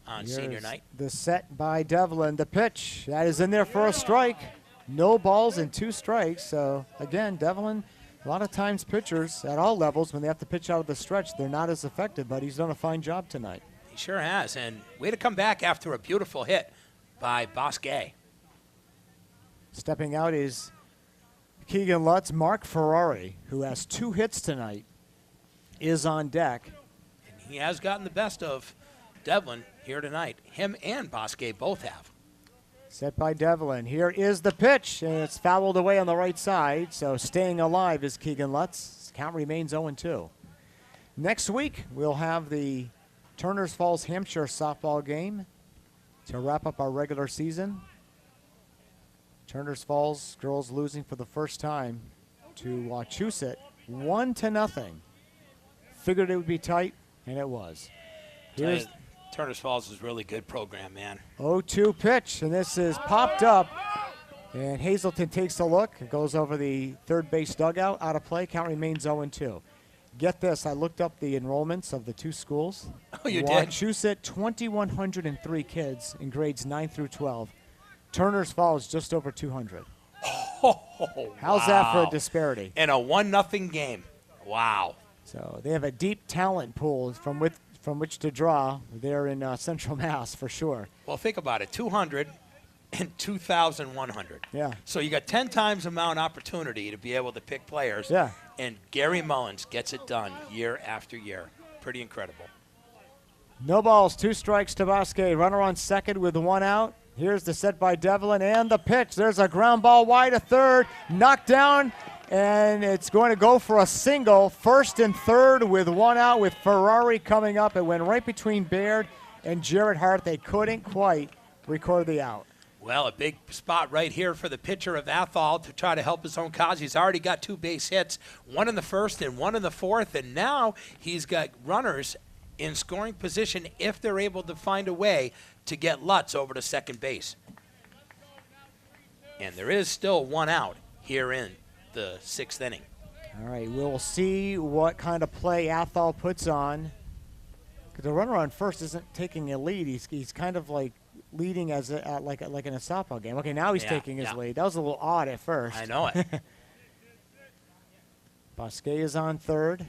on senior night. The set by Devlin. The pitch, that is in there for a strike. No balls and 2 strikes. So, again, Devlin, a lot of times pitchers at all levels, when they have to pitch out of the stretch, they're not as effective, but he's done a fine job tonight. He sure has, and way to come back after a beautiful hit by Bosquet. Stepping out is Keegan Lutz. Mark Ferrari, who has 2 hits tonight, is on deck. And he has gotten the best of Devlin here tonight. Him and Bosquet both have. Set by Devlin. Here is the pitch, and it's fouled away on the right side, so staying alive is Keegan Lutz. Count remains 0-2. Next week, we'll have the Turners Falls Hampshire softball game to wrap up our regular season. Turners Falls girls losing for the first time to Wachusett 1-0. Figured it would be tight, and it was. Here's Turners Falls is a really good program, man. 0-2 pitch, and this is popped up. And Hazelton takes a look. It goes over the third base dugout, out of play. Count remains 0-2. Get this, I looked up the enrollments of the 2 schools. Oh, you did? Wachusett, 2,103 kids in grades 9 through 12. Turners Falls, just over 200. Oh, How's that for a disparity? In a 1-0 game. Wow. So they have a deep talent pool from which to draw there in Central Mass for sure. Well, think about it, 200 and 2,100. Yeah. So you got 10 times amount opportunity to be able to pick players. Yeah. And Gary Mullins gets it done year after year. Pretty incredible. No balls, 2 strikes to Bosque. Runner on second with 1 out. Here's the set by Devlin and the pitch. There's a ground ball wide to third, knocked down, and it's going to go for a single. First and third with 1 out with Ferrari coming up. It went right between Baird and Jarrett Hart. They couldn't quite record the out. Well, a big spot right here for the pitcher of Athol to try to help his own cause. He's already got 2 base hits, 1 in the first and 1 in the fourth, and now he's got runners in scoring position if they're able to find a way to get Lutz over to second base. And there is still 1 out here in the 6th inning. All right, we'll see what kind of play Athol puts on. 'Cause the runner on first isn't taking a lead. He's kind of like leading as like in a softball game. Okay, now he's taking his lead. That was a little odd at first. I know it. Bosque is on third.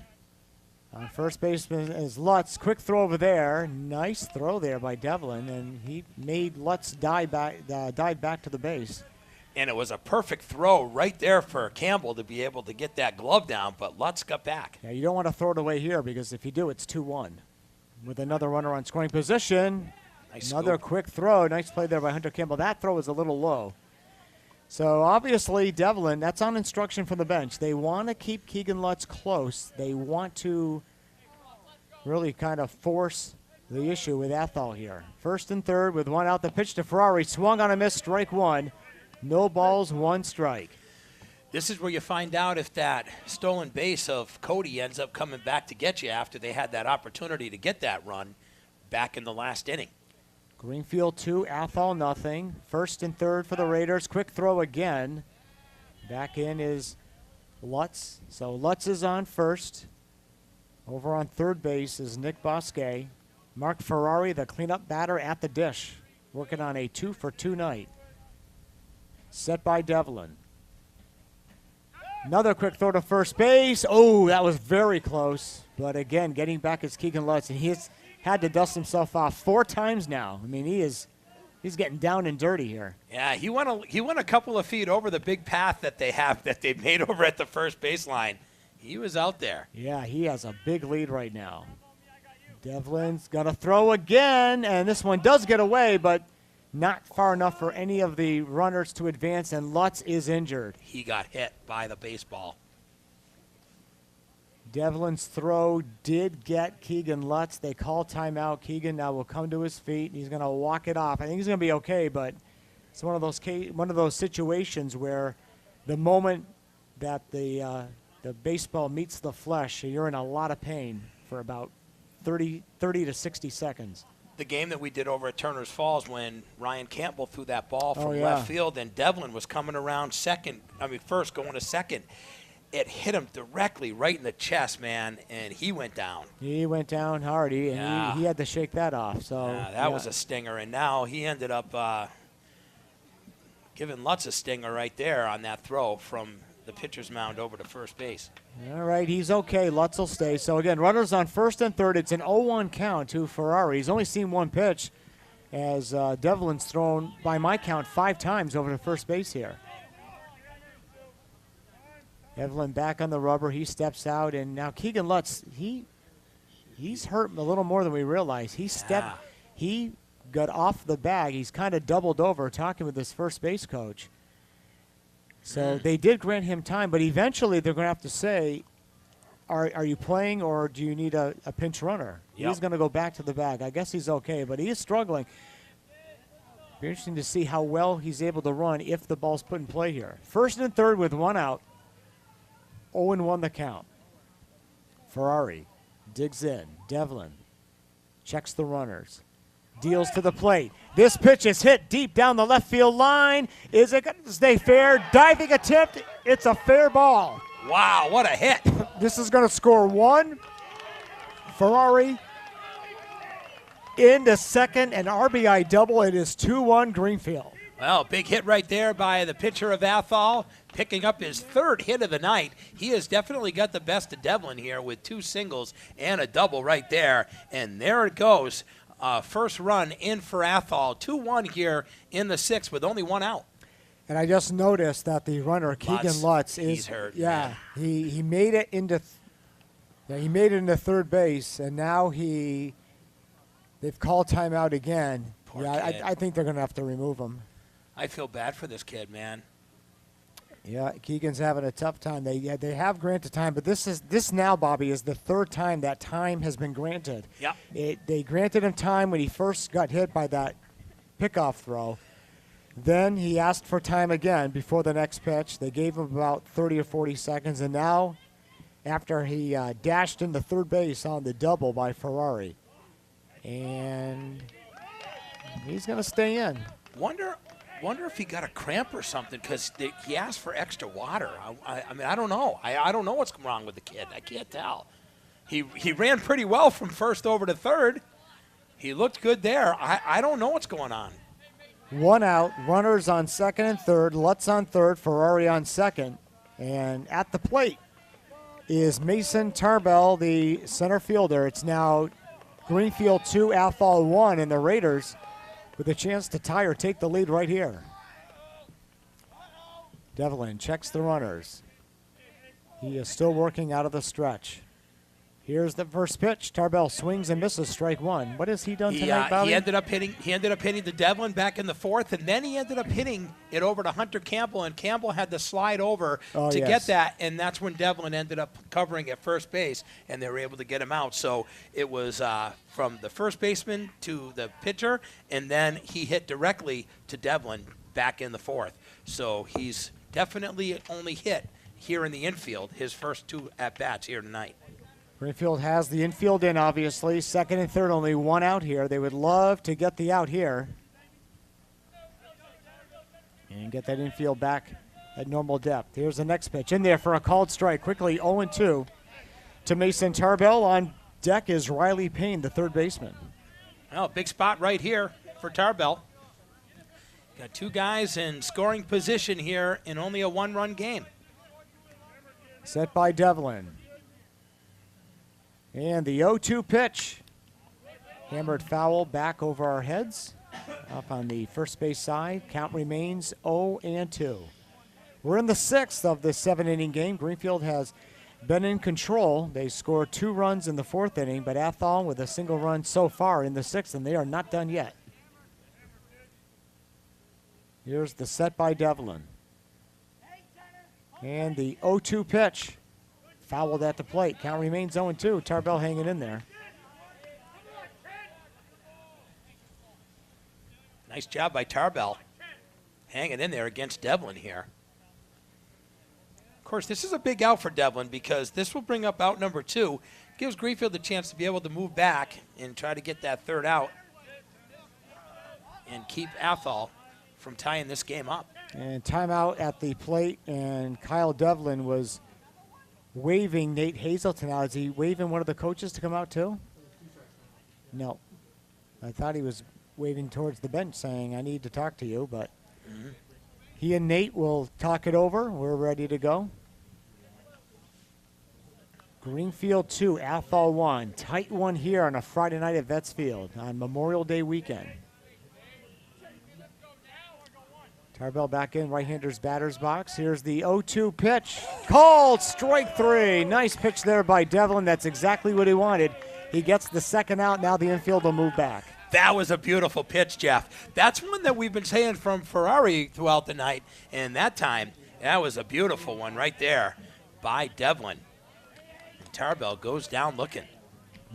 On first baseman is Lutz. Quick throw over there. Nice throw there by Devlin, and he made Lutz dive back to the base. And it was a perfect throw right there for Campbell to be able to get that glove down, but Lutz got back. Yeah, you don't want to throw it away here because if you do, it's 2-1. With another runner on scoring position. Nice Another scoop. quick throw. Nice play there by Hunter Campbell. That throw was a little low. So obviously Devlin, that's on instruction from the bench. They want to keep Keegan Lutz close. They want to really kind of force the issue with Athol here. First and third with 1 out. The pitch to Ferrari. Swung on a miss, strike 1. No balls, 1 strike. This is where you find out if that stolen base of Cody ends up coming back to get you after they had that opportunity to get that run back in the last inning. Greenfield 2, Athol nothing. First and third for the Raiders. Quick throw again. Back in is Lutz. So Lutz is on first. Over on third base is Nick Bosque. Mark Ferrari, the cleanup batter at the dish, working on a 2-for-2 night. Set by Devlin. Another quick throw to first base. Oh, that was very close. But again, getting back is Keegan Lutz, and he's had to dust himself off 4 times now. I mean, he's getting down and dirty here. Yeah, he went a couple of feet over the big path that they've made over at the first baseline. He was out there. Yeah, he has a big lead right now. Devlin's going to throw again, and this one does get away, but not far enough for any of the runners to advance, and Lutz is injured. He got hit by the baseball. Devlin's throw did get Keegan Lutz. They call timeout. Keegan now will come to his feet, and he's going to walk it off. I think he's going to be okay, but it's one of those situations where the moment that the baseball meets the flesh, you're in a lot of pain for about 30 to 60 seconds. The game that we did over at Turner's Falls when Ryan Campbell threw that ball from yeah. left field and Devlin was coming around first going to second. It hit him directly right in the chest, man, and he went down. He went down hard, and he had to shake that off. So that was a stinger, and now he ended up giving Lutz a stinger right there on that throw from the pitcher's mound over to first base. All right, he's okay. Lutz will stay. So, again, runners on first and third. It's an 0-1 count to Ferrari. He's only seen 1 pitch as Devlin's thrown, by my count, 5 times over to first base here. Devlin back on the rubber. He steps out, and now Keegan Lutz, he's hurt a little more than we realize. He got off the bag. He's kind of doubled over talking with his first base coach. So they did grant him time, but eventually they're going to have to say, are you playing or do you need a pinch runner? Yep. He's going to go back to the bag. I guess he's okay, but he is struggling. Be interesting to see how well he's able to run if the ball's put in play here. First and third with 1 out. 0-1 the count. Ferrari digs in. Devlin checks the runners. Deals to the plate. This pitch is hit deep down the left field line. Is it going to stay fair? Diving attempt. It's a fair ball. Wow, what a hit. This is going to score 1. Ferrari into second, an RBI double. It is 2-1 Greenfield. Well, big hit right there by the pitcher of Athol, picking up his third hit of the night. He has definitely got the best of Devlin here with 2 singles and a double right there. And there it goes. First run in for Athol. 2-1 here in the 6th with only 1 out. And I just noticed that the runner Keegan Lutz is he's hurt. Yeah, he made it into third base, and now they've called timeout again. Poor yeah, kid. I think they're going to have to remove him. I feel bad for this kid, man. Yeah, Keegan's having a tough time. They have granted time, but this now, Bobby, is the 3rd time that time has been granted. Yep. They granted him time when he first got hit by that pickoff throw. Then he asked for time again before the next pitch. They gave him about 30 or 40 seconds, and now, after he dashed into third base on the double by Ferrari, and he's going to stay in. Wonder if he got a cramp or something, because he asked for extra water. I mean, I don't know. I don't know what's wrong with the kid. I can't tell. He ran pretty well from first over to third. He looked good there. I don't know what's going on. 1 out, runners on second and third, Lutz on third, Ferrari on second. And at the plate is Mason Tarbell, the center fielder. It's now Greenfield 2, Athol 1, and the Raiders with a chance to tie or take the lead right here. Devlin checks the runners. He is still working out of the stretch. Here's the first pitch. Tarbell swings and misses, strike 1. What has he done tonight, Bobby? He ended up hitting the Devlin back in the 4th, and then he ended up hitting it over to Hunter Campbell, and Campbell had to slide over to get that, and that's when Devlin ended up covering at first base, and they were able to get him out. So it was from the first baseman to the pitcher, and then he hit directly to Devlin back in the 4th. So he's definitely only hit here in the infield his first 2 at-bats here tonight. Greenfield has the infield in, obviously. Second and third, only 1 out here. They would love to get the out here and get that infield back at normal depth. Here's the next pitch. In there for a called strike. Quickly 0-2 to Mason Tarbell. On deck is Riley Payne, the third baseman. Well, big spot right here for Tarbell. Got 2 guys in scoring position here in only a 1-run game. Set by Devlin. And the 0-2 pitch. Hammered foul back over our heads. Up on the first base side. Count remains 0-2. We're in the 6th of this 7-inning game. Greenfield has been in control. They scored 2 runs in the 4th inning, but Athol with a single run so far in the 6th, and they are not done yet. Here's the set by Devlin. And the 0-2 pitch. Fouled at the plate. Count remains 0-2. Tarbell hanging in there. Nice job by Tarbell. Hanging in there against Devlin here. Of course, this is a big out for Devlin because this will bring up out number 2. Gives Greenfield the chance to be able to move back and try to get that 3rd out and keep Athol from tying this game up. And timeout at the plate, and Kyle Devlin was waving Nate Hazelton out. Is he waving one of the coaches to come out too? No. I thought he was waving towards the bench saying, I need to talk to you, but he and Nate will talk it over. We're ready to go. Greenfield 2, Athol 1. Tight one here on a Friday night at Vets Field on Memorial Day weekend. Tarbell back in right-hander's batter's box. Here's the 0-2 pitch. Called strike 3. Nice pitch there by Devlin. That's exactly what he wanted. He gets the 2nd out. Now the infield will move back. That was a beautiful pitch, Jeff. That's one that we've been saying from Ferrari throughout the night. And that time, that was a beautiful one right there by Devlin. And Tarbell goes down looking.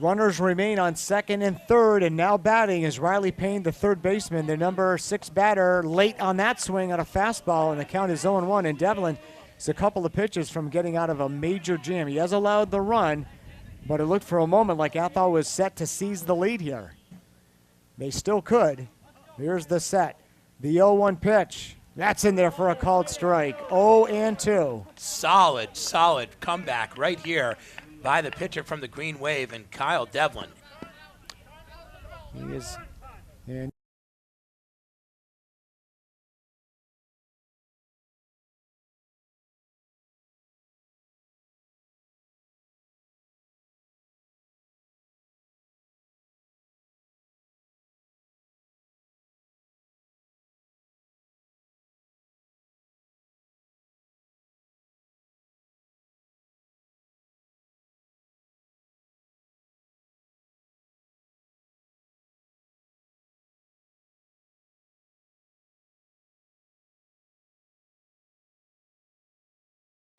Runners remain on second and third, and now batting is Riley Payne, the third baseman, the number 6 batter, late on that swing on a fastball, and the count is 0-1. And Devlin is a couple of pitches from getting out of a major jam. He has allowed the run, but it looked for a moment like Athol was set to seize the lead here. They still could. Here's the set. The 0-1 pitch. That's in there for a called strike. 0-2. Solid comeback right here by the pitcher from the Green Wave and Kyle Devlin. He is in.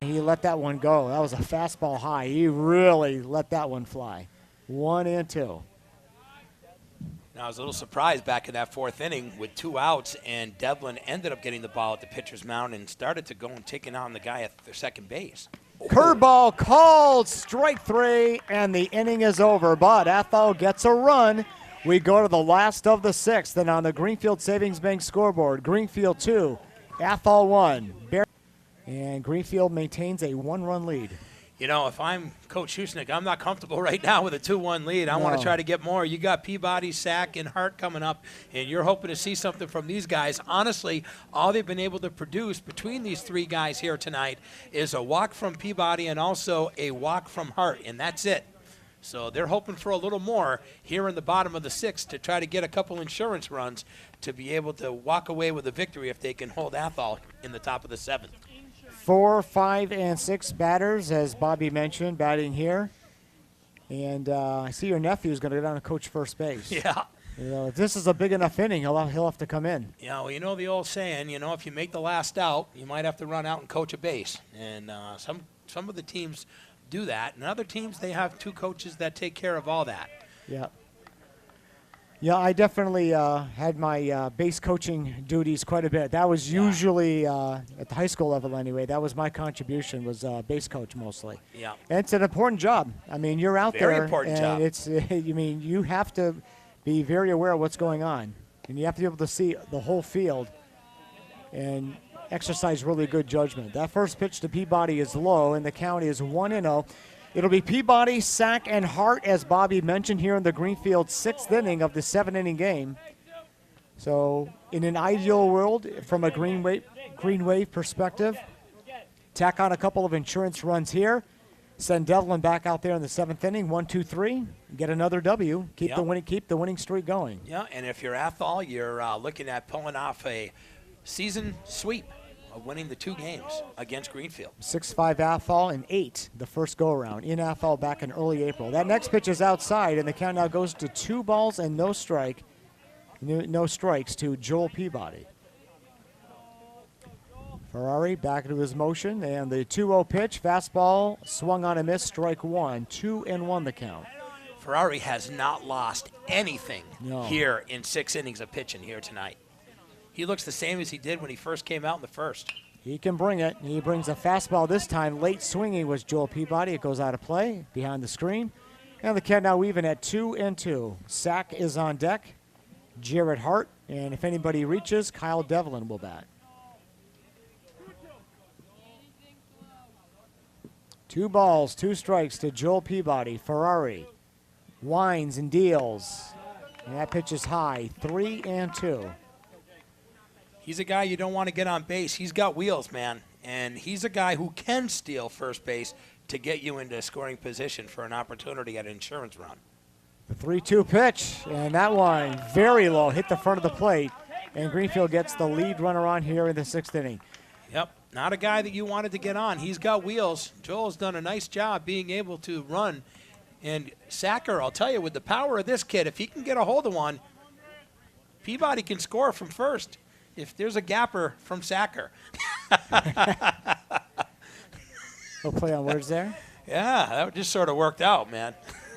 He let that one go. That was a fastball high. He really let that one fly. 1-2. Now, I was a little surprised back in that 4th inning with 2 outs, and Devlin ended up getting the ball at the pitcher's mound and started to go and taking on the guy at the second base. Curveball called, strike 3, and the inning is over. But Athol gets a run. We go to the last of the 6th, and on the Greenfield Savings Bank scoreboard, Greenfield 2, Athol 1. And Greenfield maintains a 1-run lead. You know, if I'm Coach Schusnick, I'm not comfortable right now with a 2-1 lead. I want to try to get more. You got Peabody, Sack, and Hart coming up, and you're hoping to see something from these guys. Honestly, all they've been able to produce between these 3 guys here tonight is a walk from Peabody and also a walk from Hart, and that's it. So they're hoping for a little more here in the bottom of the 6th to try to get a couple insurance runs to be able to walk away with a victory if they can hold Athol in the top of the 7th. 4, 5, and 6 batters, as Bobby mentioned, batting here. And I see your nephew's going to go down and coach first base. Yeah. You know, if this is a big enough inning, he'll have to come in. Yeah, well, you know the old saying, you know, if you make the last out, you might have to run out and coach a base. And some of the teams do that. And other teams, they have 2 coaches that take care of all that. Yeah. Yeah, I definitely had my base coaching duties quite a bit. That was usually, at the high school level anyway, that was my contribution, was base coach mostly. Yeah. And it's an important job. I mean, you're out there. Very important job. It's, you have to be very aware of what's going on. And you have to be able to see the whole field and exercise really good judgment. That first pitch to Peabody is low, and the count is 1-0. It'll be Peabody, Sack, and Hart, as Bobby mentioned, here in the Greenfield 6th inning of the 7-inning game. So in an ideal world, from a Green Wave perspective, tack on a couple of insurance runs here, send Devlin back out there in the 7th inning, 1, 2, 3, get another W, keep the winning streak going. Yeah, and if you're Athol, you're looking at pulling off a season sweep of winning the 2 games against Greenfield. 6-5 Athol and 8 the first go-around in Athol back in early April. That next pitch is outside, and the count now goes to 2 balls and no strikes to Joel Peabody. Ferrari back into his motion, and the 2-0 pitch, fastball, swung on a miss, strike 1, 2-1 the count. Ferrari has not lost anything here in 6 innings of pitching here tonight. He looks the same as he did when he first came out in the first. He can bring it. He brings a fastball this time. Late swinging was Joel Peabody. It goes out of play behind the screen. And the count now even at 2-2. Sack is on deck. Jared Hart. And if anybody reaches, Kyle Devlin will bat. 2 balls, 2 strikes to Joel Peabody. Ferrari winds and deals. And that pitch is high. 3-2. He's a guy you don't want to get on base. He's got wheels, man. And he's a guy who can steal first base to get you into scoring position for an opportunity at an insurance run. The 3-2 pitch, and that one very low, hit the front of the plate, and Greenfield gets the lead runner on here in the 6th inning. Yep, not a guy that you wanted to get on. He's got wheels. Joel's done a nice job being able to run. And Sacker, I'll tell you, with the power of this kid, if he can get a hold of one, Peabody can score from first. If there's a gapper from Sacker. We'll play on words there. Yeah, that just sort of worked out, man.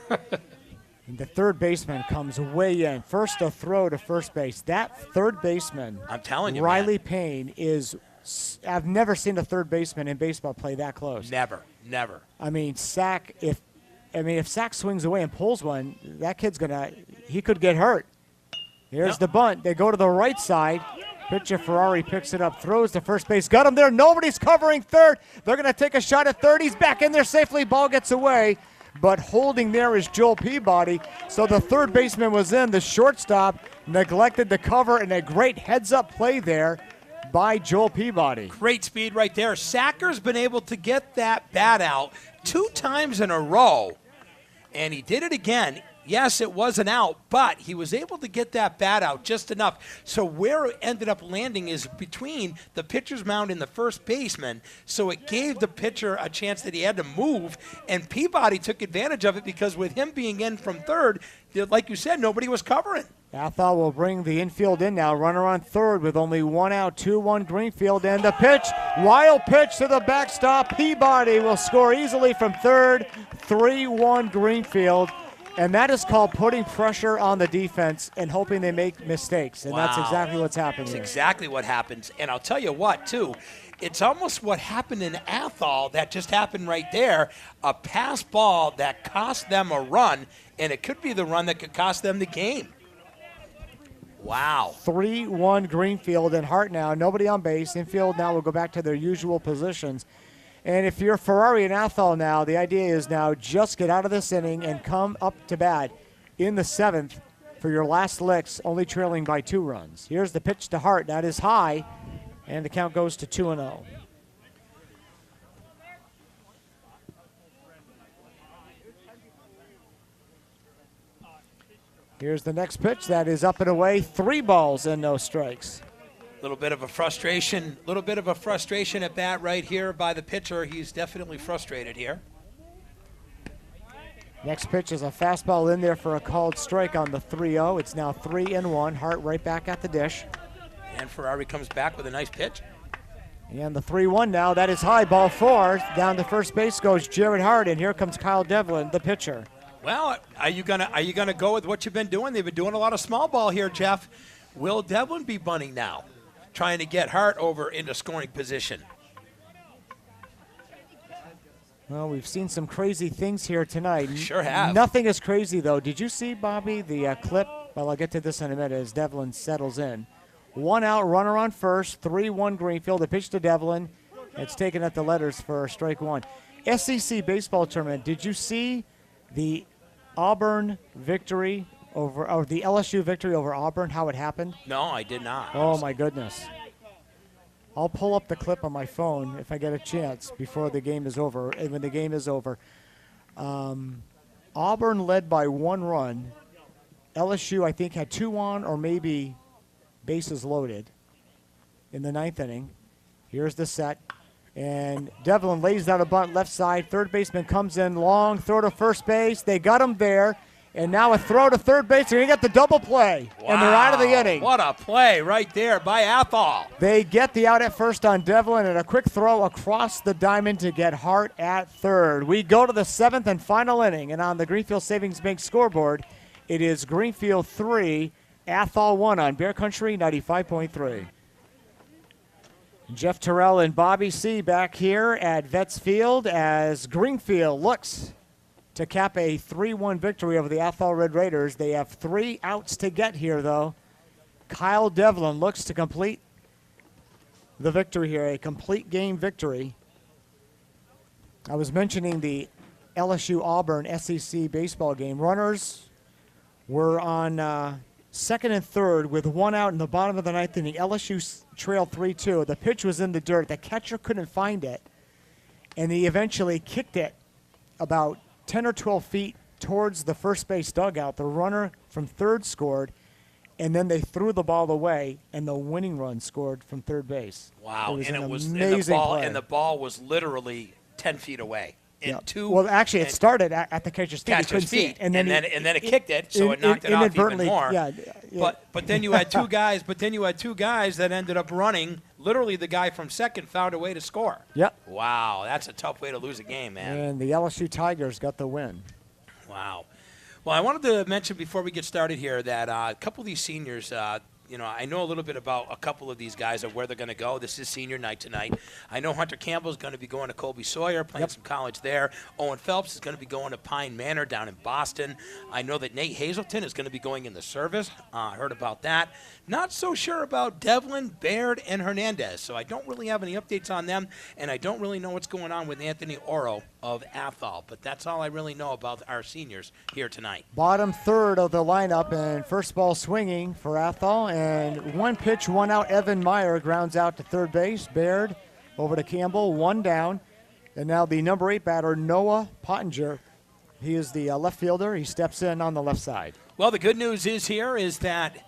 And the third baseman comes way in. First a throw to first base. That third baseman, I'm telling you, Riley man. Payne, I've never seen a third baseman in baseball play that close. Never. I mean, Sack, if Sack swings away and pulls one, that kid's he could get hurt. Here's the bunt. They go to the right side. Pitcher Ferrari picks it up, throws to first base. Got him there. Nobody's covering third. They're going to take a shot at third. He's back in there safely. Ball gets away. But holding there is Joel Peabody. So the third baseman was in. The shortstop neglected the cover, and a great heads-up play there by Joel Peabody. Great speed right there. Sacker's been able to get that bat out 2 times in a row, and he did it again. Yes, it was an out, but he was able to get that bat out just enough. So where it ended up landing is between the pitcher's mound and the first baseman. So it gave the pitcher a chance that he had to move, and Peabody took advantage of it because with him being in from third, like you said, nobody was covering. Athol will bring the infield in now. Runner on third with only one out, 2-1 Greenfield. And the pitch, wild pitch to the backstop. Peabody will score easily from third, 3-1 Greenfield. And that is called putting pressure on the defense and hoping they make mistakes. And That's exactly what's happening That's here. exactly what happens. And I'll tell you what, too. It's almost what happened in Athol that just happened right there. A pass ball that cost them a run, and it could be the run that could cost them the game. Wow. 3-1 Greenfield and Hart now. Nobody on base. Infield now will go back to their usual positions. And if you're Ferrari and Athol now, the idea is now just get out of this inning and come up to bat in the seventh for your last licks, only trailing by 2 runs. Here's the pitch to Hart. That is high, and the count goes to 2-0. Here's the next pitch. That is up and away. 3 balls and no strikes. Little bit of a frustration at bat right here by the pitcher. He's definitely frustrated here. Next pitch is a fastball in there for a called strike on the 3-0. It's now 3-1. Hart right back at the dish. And Ferrari comes back with a nice pitch. And the 3-1 now. That is high, ball 4. Down to first base goes Jared Hart, and here comes Kyle Devlin, the pitcher. Well, are you gonna go with what you've been doing? They've been doing a lot of small ball here, Jeff. Will Devlin be bunting now, trying to get Hart over into scoring position? Well, we've seen some crazy things here tonight. Sure have. Nothing is crazy, though. Did you see, Bobby, the clip? Well, I'll get to this in a minute as Devlin settles in. 1 out, runner on first, 3-1 Greenfield. The pitch to Devlin. It's taken at the letters for strike 1. SEC baseball tournament. Did you see the Auburn victory or the LSU victory over Auburn, how it happened? No, I did not. Oh, my goodness. I'll pull up the clip on my phone if I get a chance before the game is over. And when the game is over, Auburn led by 1 run. LSU, I think, had 2 on or maybe bases loaded in the 9th inning. Here's the set. And Devlin lays out a bunt left side. Third baseman comes in long, throw to first base. They got him there. And now a throw to third base. They're going to get the double play. Wow. And they're out of the inning. What a play right there by Athol. They get the out at first on Devlin and a quick throw across the diamond to get Hart at third. We go to the 7th and final inning. And on the Greenfield Savings Bank scoreboard, it is Greenfield 3, Athol 1 on Bear Country 95.3. Jeff Terrell and Bobby C. back here at Vets Field as Greenfield looks to cap a 3-1 victory over the Athol Red Raiders. They have 3 outs to get here, though. Kyle Devlin looks to complete the victory here, a complete game victory. I was mentioning the LSU-Auburn SEC baseball game. Runners were on second and third with 1 out in the bottom of the 9th inning. LSU trailed 3-2. The pitch was in the dirt. The catcher couldn't find it, and he eventually kicked it about 10 or 12 feet towards the first base dugout. The runner from third scored, and then they threw the ball away, and the winning run scored from third base. Wow, It and was an amazing play. And the ball was literally 10 feet away. Well, actually, it started at the catcher's feet. Catcher's feet, and then it kicked it, so it knocked it off even more. Yeah. But then you had 2 guys. But then you had 2 guys that ended up running. Literally, the guy from second found a way to score. Yep. Wow, that's a tough way to lose a game, man. And the LSU Tigers got the win. Wow. Well, I wanted to mention before we get started here that a couple of these seniors, I know a little bit about a couple of these guys of where they're going to go. This is senior night tonight. I know Hunter Campbell is going to be going to Colby Sawyer, playing some college there. Owen Phelps is going to be going to Pine Manor down in Boston. I know that Nate Hazelton is going to be going in the service. Heard about that. Not so sure about Devlin, Baird, and Hernandez. So I don't really have any updates on them, and I don't really know what's going on with Anthony Oro of Athol. But that's all I really know about our seniors here tonight. Bottom third of the lineup, and first ball swinging for Athol. And 1 pitch, 1 out. Evan Meyer grounds out to third base. Baird over to Campbell, 1 down. And now the number 8 batter, Noah Pottinger, He is the left fielder. He steps in on the left side. Well, the good news is that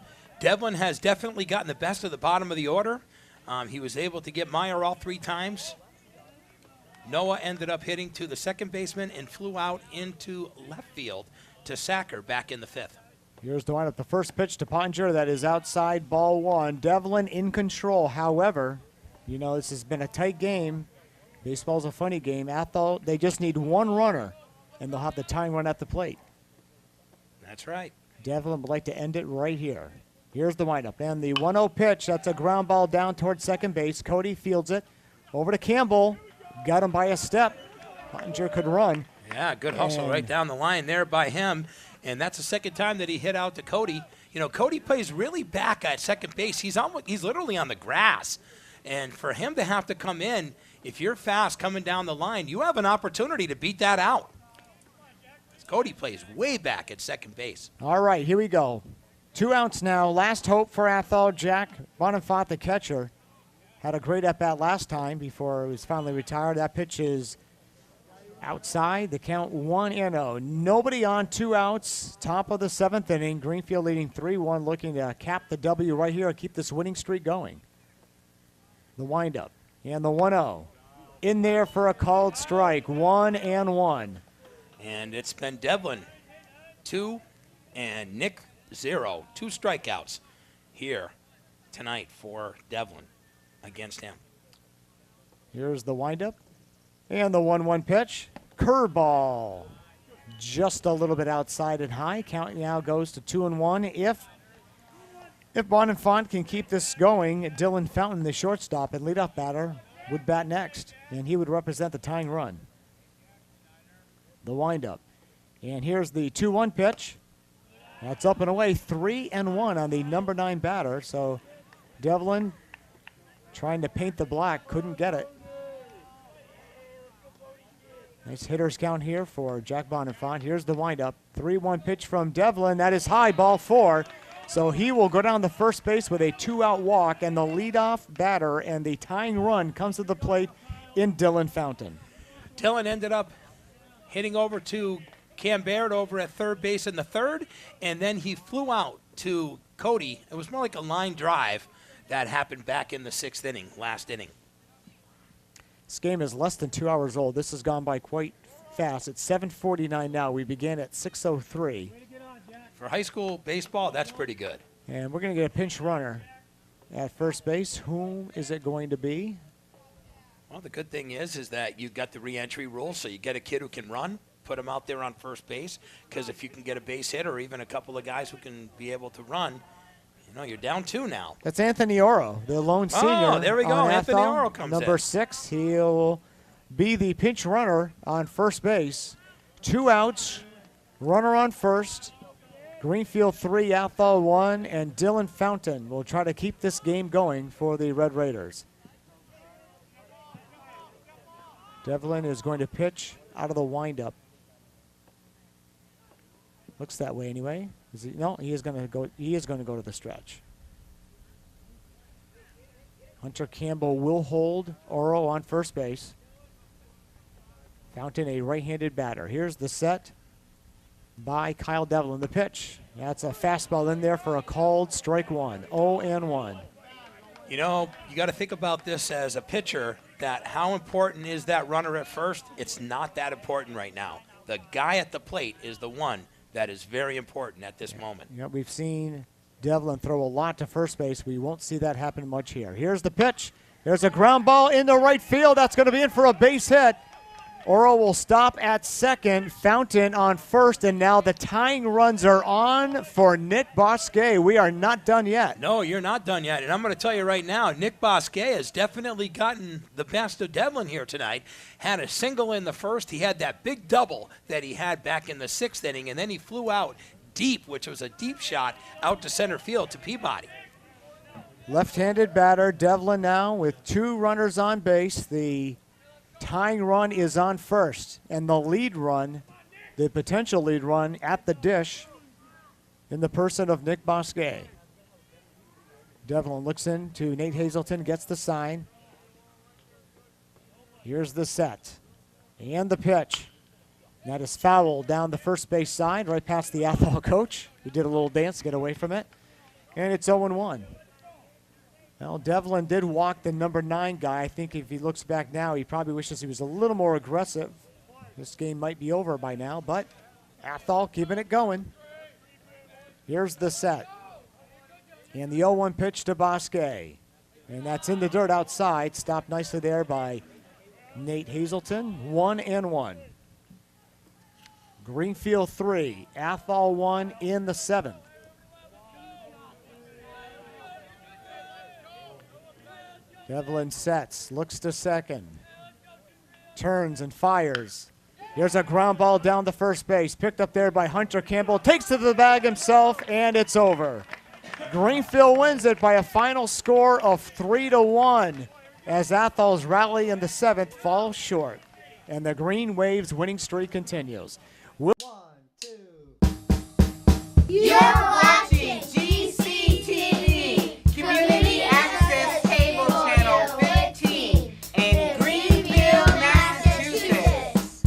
Devlin has definitely gotten the best of the bottom of the order. He was able to get Meyer all 3 times. Noah ended up hitting to the second baseman and flew out into left field to Sacker back in the 5th. Here's the windup. The first pitch to Pottinger. That is outside, ball 1. Devlin in control. However, you know, this has been a tight game. Baseball's a funny game. Athol, they just need 1 runner, and they'll have the tying run at the plate. That's right. Devlin would like to end it right here. Here's the windup. And the 1-0 pitch. That's a ground ball down towards second base. Cody fields it. Over to Campbell. Got him by a step. Pottinger could run. Yeah, good hustle right down the line there by him. And that's the second time that he hit out to Cody. You know, Cody plays really back at second base. He's literally on the grass. And for him to have to come in, if you're fast coming down the line, you have an opportunity to beat that out. Cody plays way back at second base. All right, here we go. 2 outs now. Last hope for Athol. Jack Bonifant, the catcher, had a great at-bat last time before he was finally retired. That pitch is outside. The count 1-0. Nobody on, 2 outs. Top of the 7th inning. Greenfield leading 3-1, looking to cap the W right here and keep this winning streak going. The windup and the 1-0. In there for a called strike. 1-1. And it's been Devlin 2 and Nick 0. 2 strikeouts here tonight for Devlin against him. Here's the windup and the 1-1 pitch. Curveball. Just a little bit outside and high. Count now goes to 2-1. If Bonifant can keep this going, Dylan Fountain, the shortstop and leadoff batter, would bat next, and he would represent the tying run. The windup. And here's the 2-1 pitch. That's up and away. 3-1 on the number 9 batter. So Devlin trying to paint the black. Couldn't get it. Nice hitter's count here for Jack Bonifant. Here's the windup. 3-1 pitch from Devlin. That is high, ball 4. So he will go down the first base with a 2-out walk, and the leadoff batter and the tying run comes to the plate in Dylan Fountain. Dylan ended up hitting over to Cam Baird over at third base in the 3rd, and then he flew out to Cody. It was more like a line drive that happened back in the 6th inning, last inning. This game is less than 2 hours old. This has gone by quite fast. It's 7:49 now. We began at 6:03. For high school baseball, that's pretty good. And we're going to get a pinch runner at first base. Whom is it going to be? Well, the good thing is that you got the re-entry rule, so you get a kid who can run, put him out there on first base, because if you can get a base hit or even a couple of guys who can be able to run, you know, you're down 2 now. That's Anthony Oro, the lone senior. Oh, there we go. Anthony Athol, Oro comes number in. 6. He'll be the pinch runner on first base. 2 outs, runner on first. Greenfield 3, Athol 1, and Dylan Fountain will try to keep this game going for the Red Raiders. Devlin is going to pitch out of the windup. Looks that way anyway. No, he is going to go. He is going to go to the stretch. Hunter Campbell will hold Oro on first base. Fountain, a right-handed batter. Here's the set by Kyle Devlin. The pitch. That's a fastball in there for a called strike 1. 0-1. You know, you got to think about this as a pitcher, that how important is that runner at first? It's not that important right now. The guy at the plate is the one that is very important at this moment. Yeah, we've seen Devlin throw a lot to first base. We won't see that happen much here. Here's the pitch. There's a ground ball in the right field. That's going to be in for a base hit. Oro will stop at second. Fountain on first, and now the tying runs are on for Nick Bosquet. We are not done yet. No, you're not done yet. And I'm going to tell you right now, Nick Bosquet has definitely gotten the best of Devlin here tonight. Had a single in the first. He had that big double that he had back in the 6th inning, and then he flew out deep, which was a deep shot, out to center field to Peabody. Left-handed batter, Devlin now with 2 runners on base. The tying run is on first, and the lead run, the potential lead run at the dish in the person of Nick Bosquet. Devlin looks into Nate Hazelton, gets the sign. Here's the set and the pitch. That is foul down the first base side, right past the Athol coach, who did a little dance to get away from it. And it's 0-1. Well, Devlin did walk the number 9 guy. I think if he looks back now, he probably wishes he was a little more aggressive. This game might be over by now, but Athol keeping it going. Here's the set. And the 0-1 pitch to Bosque. And that's in the dirt outside. Stopped nicely there by Nate Hazelton. 1-1. Greenfield 3, Athol 1 in the 7th. Devlin sets, looks to second. Turns and fires. Here's a ground ball down the first base. Picked up there by Hunter Campbell. Takes it to the bag himself, and it's over. Greenfield wins it by a final score of 3-1 as Athol's rally in the 7th falls short. And the Green Wave's winning streak continues. You're watching GCTV, Community Access Cable Channel 15 in Greenfield, Massachusetts.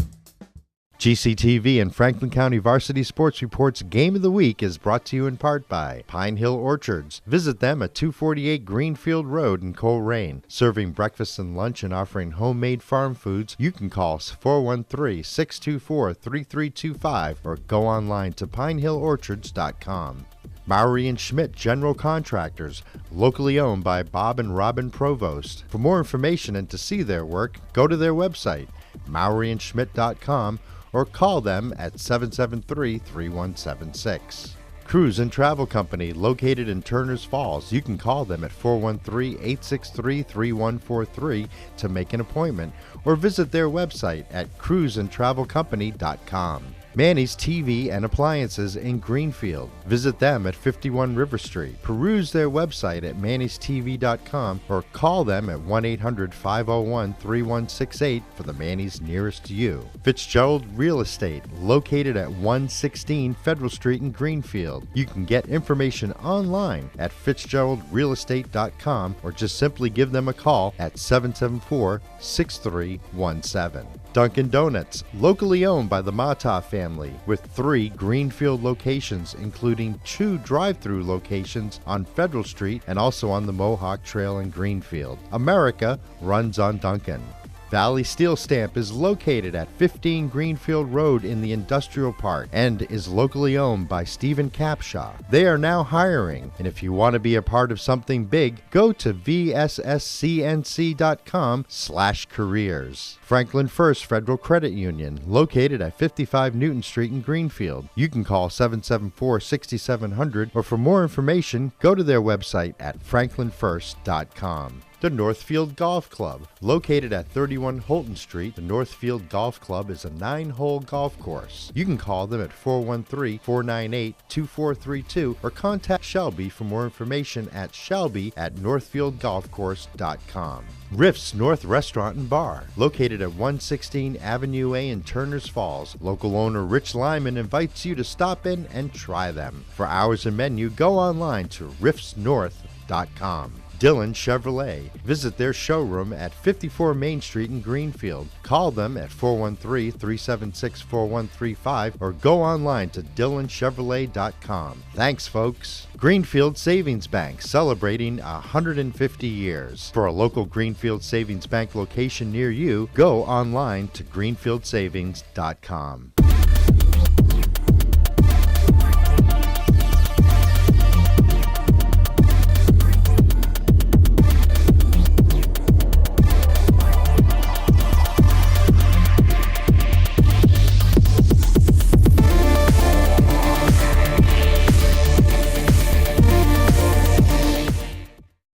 GCTV and Franklin County Varsity Sports Report's Game of the Week is brought to you in part by Pine Hill Orchards. Visit them at 248 Greenfield Road in Coleraine. Serving breakfast and lunch and offering homemade farm foods, you can call 413-624-3325 or go online to pinehillorchards.com. Mowry & Schmidt General Contractors, locally owned by Bob and Robin Provost. For more information and to see their work, go to their website, mowryandschmidt.com, or call them at 773-3176. Cruise and Travel Company, located in Turners Falls. You can call them at 413-863-3143 to make an appointment, or visit their website at cruiseandtravelcompany.com. Manny's TV and Appliances in Greenfield. Visit them at 51 River Street. Peruse their website at mannystv.com or call them at 1-800-501-3168 for the Manny's nearest to you. Fitzgerald Real Estate, located at 116 Federal Street in Greenfield. You can get information online at fitzgeraldrealestate.com or just simply give them a call at 774-6317. Dunkin' Donuts, locally owned by the Mata family, with 3 Greenfield locations, including 2 drive-through locations on Federal Street and also on the Mohawk Trail in Greenfield. America runs on Dunkin'. Valley Steel Stamp is located at 15 Greenfield Road in the Industrial Park and is locally owned by Stephen Capshaw. They are now hiring, and if you want to be a part of something big, go to vsscnc.com/careers. Franklin First Federal Credit Union, located at 55 Newton Street in Greenfield. You can call 774-6700, or for more information, go to their website at franklinfirst.com. The Northfield Golf Club, located at 31 Holton Street. The Northfield Golf Club is a 9-hole golf course. You can call them at 413-498-2432 or contact Shelby for more information at shelby@northfieldgolfcourse.com. Riff's North Restaurant and Bar, located at 116 Avenue A in Turners Falls. Local owner Rich Lyman invites you to stop in and try them. For hours and menu, go online to riffsnorth.com. Dillon Chevrolet. Visit their showroom at 54 Main Street in Greenfield. Call them at 413-376-4135 or go online to dillonchevrolet.com. Thanks, folks. Greenfield Savings Bank, celebrating 150 years. For a local Greenfield Savings Bank location near you, go online to greenfieldsavings.com.